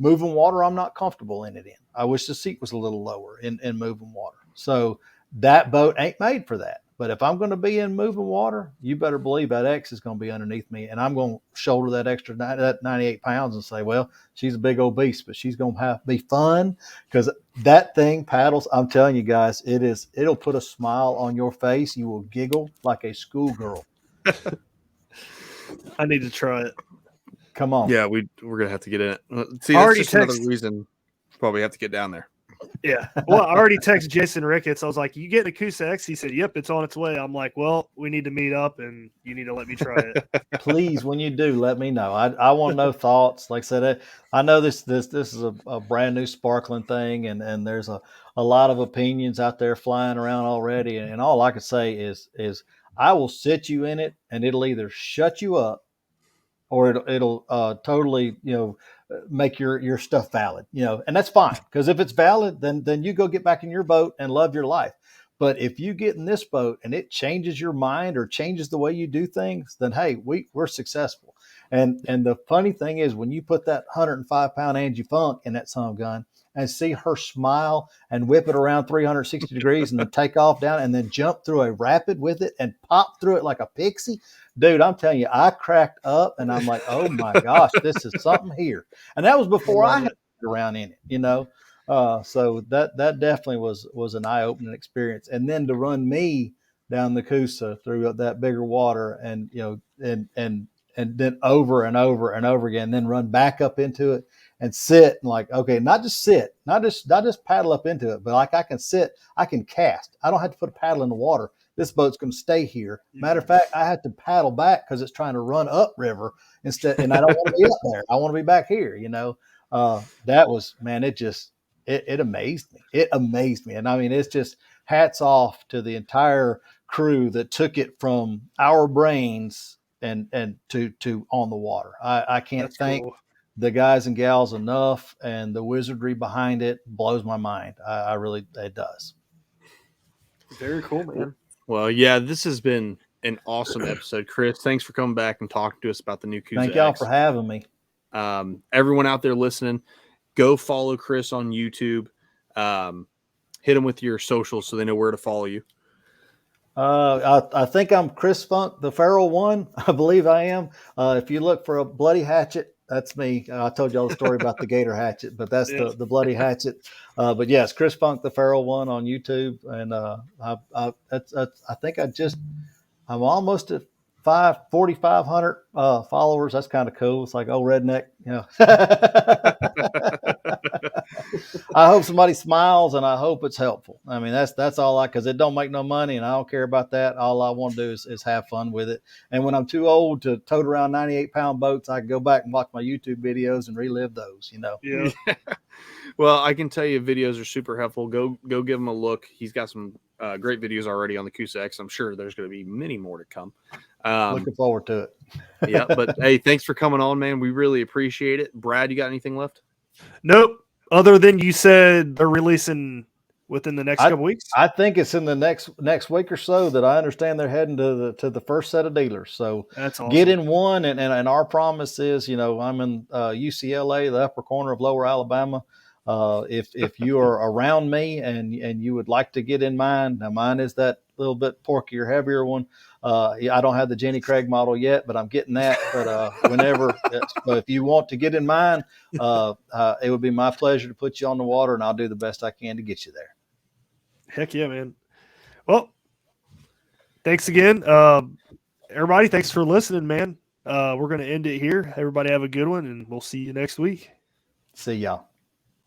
Moving water, I'm not comfortable in it in. I wish the seat was a little lower in moving water. So that boat ain't made for that. But if I'm going to be in moving water, you better believe that X is going to be underneath me, and I'm going to shoulder that extra 98 pounds and say, well, she's a big old beast, but she's going to have to be fun, because that thing paddles. I'm telling you guys, it'll put a smile on your face. You will giggle like a schoolgirl. I need to try it. Come on. Yeah, we're gonna have to get in it. See, that's just another reason probably have to get down there. Yeah. Well, I already texted Jason Ricketts. I was like, you get a Coosa-X? He said, yep, it's on its way. I'm like, well, we need to meet up and you need to let me try it. Please, when you do, let me know. I want to know thoughts. Like I said, I know this is a brand new sparkling thing, and there's a lot of opinions out there flying around already. And all I can say is I will sit you in it, and it'll either shut you up or it'll totally, make your stuff valid, and that's fine. Because if it's valid, then you go get back in your boat and love your life. But if you get in this boat and it changes your mind or changes the way you do things, then hey, we're successful. And the funny thing is, when you put that 105-pound Angie Funk in that son of a gun and see her smile and whip it around 360 degrees and then take off down and then jump through a rapid with it and pop through it like a pixie, dude, I'm telling you, I cracked up and I'm like, oh my gosh, this is something here. And that was before I had around in it, so that definitely was an eye-opening experience. And then to run me down the Coosa through that bigger water and then over and over and over again, then run back up into it and sit and like, okay, not just sit, not just paddle up into it, but like I can sit, I can cast. I don't have to put a paddle in the water. this boat's going to stay here. Matter of fact, I had to paddle back because it's trying to run upriver instead, and I don't want to be up there. I want to be back here. That was, man, it amazed me. It amazed me, and I mean, it's just hats off to the entire crew that took it from our brains and to on the water. I can't thank the guys and gals enough, and the wizardry behind it blows my mind. I really, it does. Very cool, man. Well, yeah, this has been an awesome episode. Chris, thanks for coming back and talking to us about the new kayak-coosa-x. Thank y'all for having me. Everyone out there listening, go follow Chris on YouTube. Hit him with your socials so they know where to follow you. I think I'm Chris Funk, the feral one. I believe I am. If you look for a bloody hatchet, that's me. I told y'all the story about the gator hatchet, but that's the bloody hatchet. But yes, Chris Funk, the feral one on YouTube. And I think I'm almost at 4,500 followers. That's kind of cool. It's like, oh, redneck, I hope somebody smiles, and I hope it's helpful. I mean, that's all because it don't make no money, and I don't care about that. All I want to do is have fun with it. And when I'm too old to tote around 98-pound boats, I can go back and watch my YouTube videos and relive those, Yeah. Well, I can tell you videos are super helpful. Go give him a look. He's got some great videos already on the Coosa-X. I'm sure there's going to be many more to come. Looking forward to it. Yeah, but hey, thanks for coming on, man. We really appreciate it. Brad, you got anything left? Nope. Other than you said they're releasing within the next couple weeks. I think it's in the next week or so that I understand they're heading to the first set of dealers. So that's awesome. Get in one, and our promise is, I'm in UCLA, the upper corner of Lower Alabama. If you are around me and you would like to get in mine, now mine is that little bit porkier, heavier one. I don't have the Jenny Craig model yet, but I'm getting that. But whenever, if you want to get in mine, it would be my pleasure to put you on the water, and I'll do the best I can to get you there. Heck yeah, man. Well, thanks again. Everybody, thanks for listening, man. We're going to end it here. Everybody have a good one, and we'll see you next week. See y'all.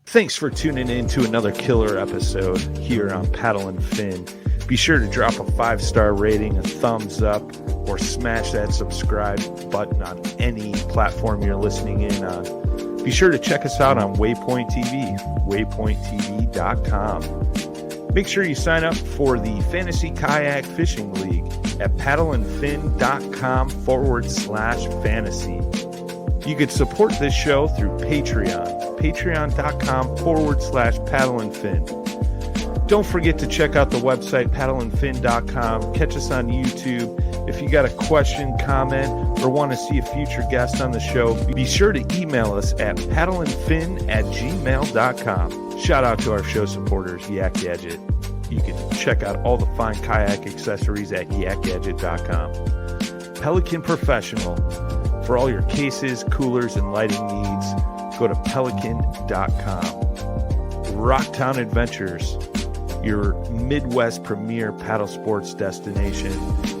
Thanks for tuning in to another killer episode here on Paddle and Fin. Be sure to drop a 5-star rating, a thumbs up, or smash that subscribe button on any platform you're listening in on. Be sure to check us out on Waypoint TV, waypointtv.com. Make sure you sign up for the Fantasy Kayak Fishing League at paddleandfin.com/fantasy. You could support this show through Patreon, patreon.com/paddleandfin. Don't forget to check out the website, paddleandfin.com. Catch us on YouTube. If you got a question, comment, or want to see a future guest on the show, be sure to email us at paddleandfin@gmail.com. Shout out to our show supporters, Yak Gadget. You can check out all the fine kayak accessories at yakgadget.com. Pelican Professional. For all your cases, coolers, and lighting needs, go to pelican.com. Rocktown Adventures, your Midwest premier paddle sports destination.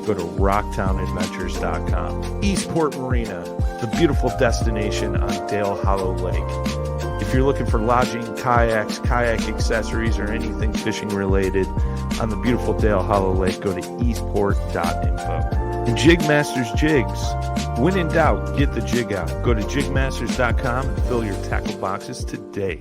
Go to rocktownadventures.com. Eastport Marina, the beautiful destination on Dale Hollow Lake. If you're looking for lodging, kayaks, kayak accessories, or anything fishing related on the beautiful Dale Hollow Lake, go to eastport.info. And Jigmasters Jigs. When in doubt, get the jig out. Go to jigmasters.com and fill your tackle boxes today.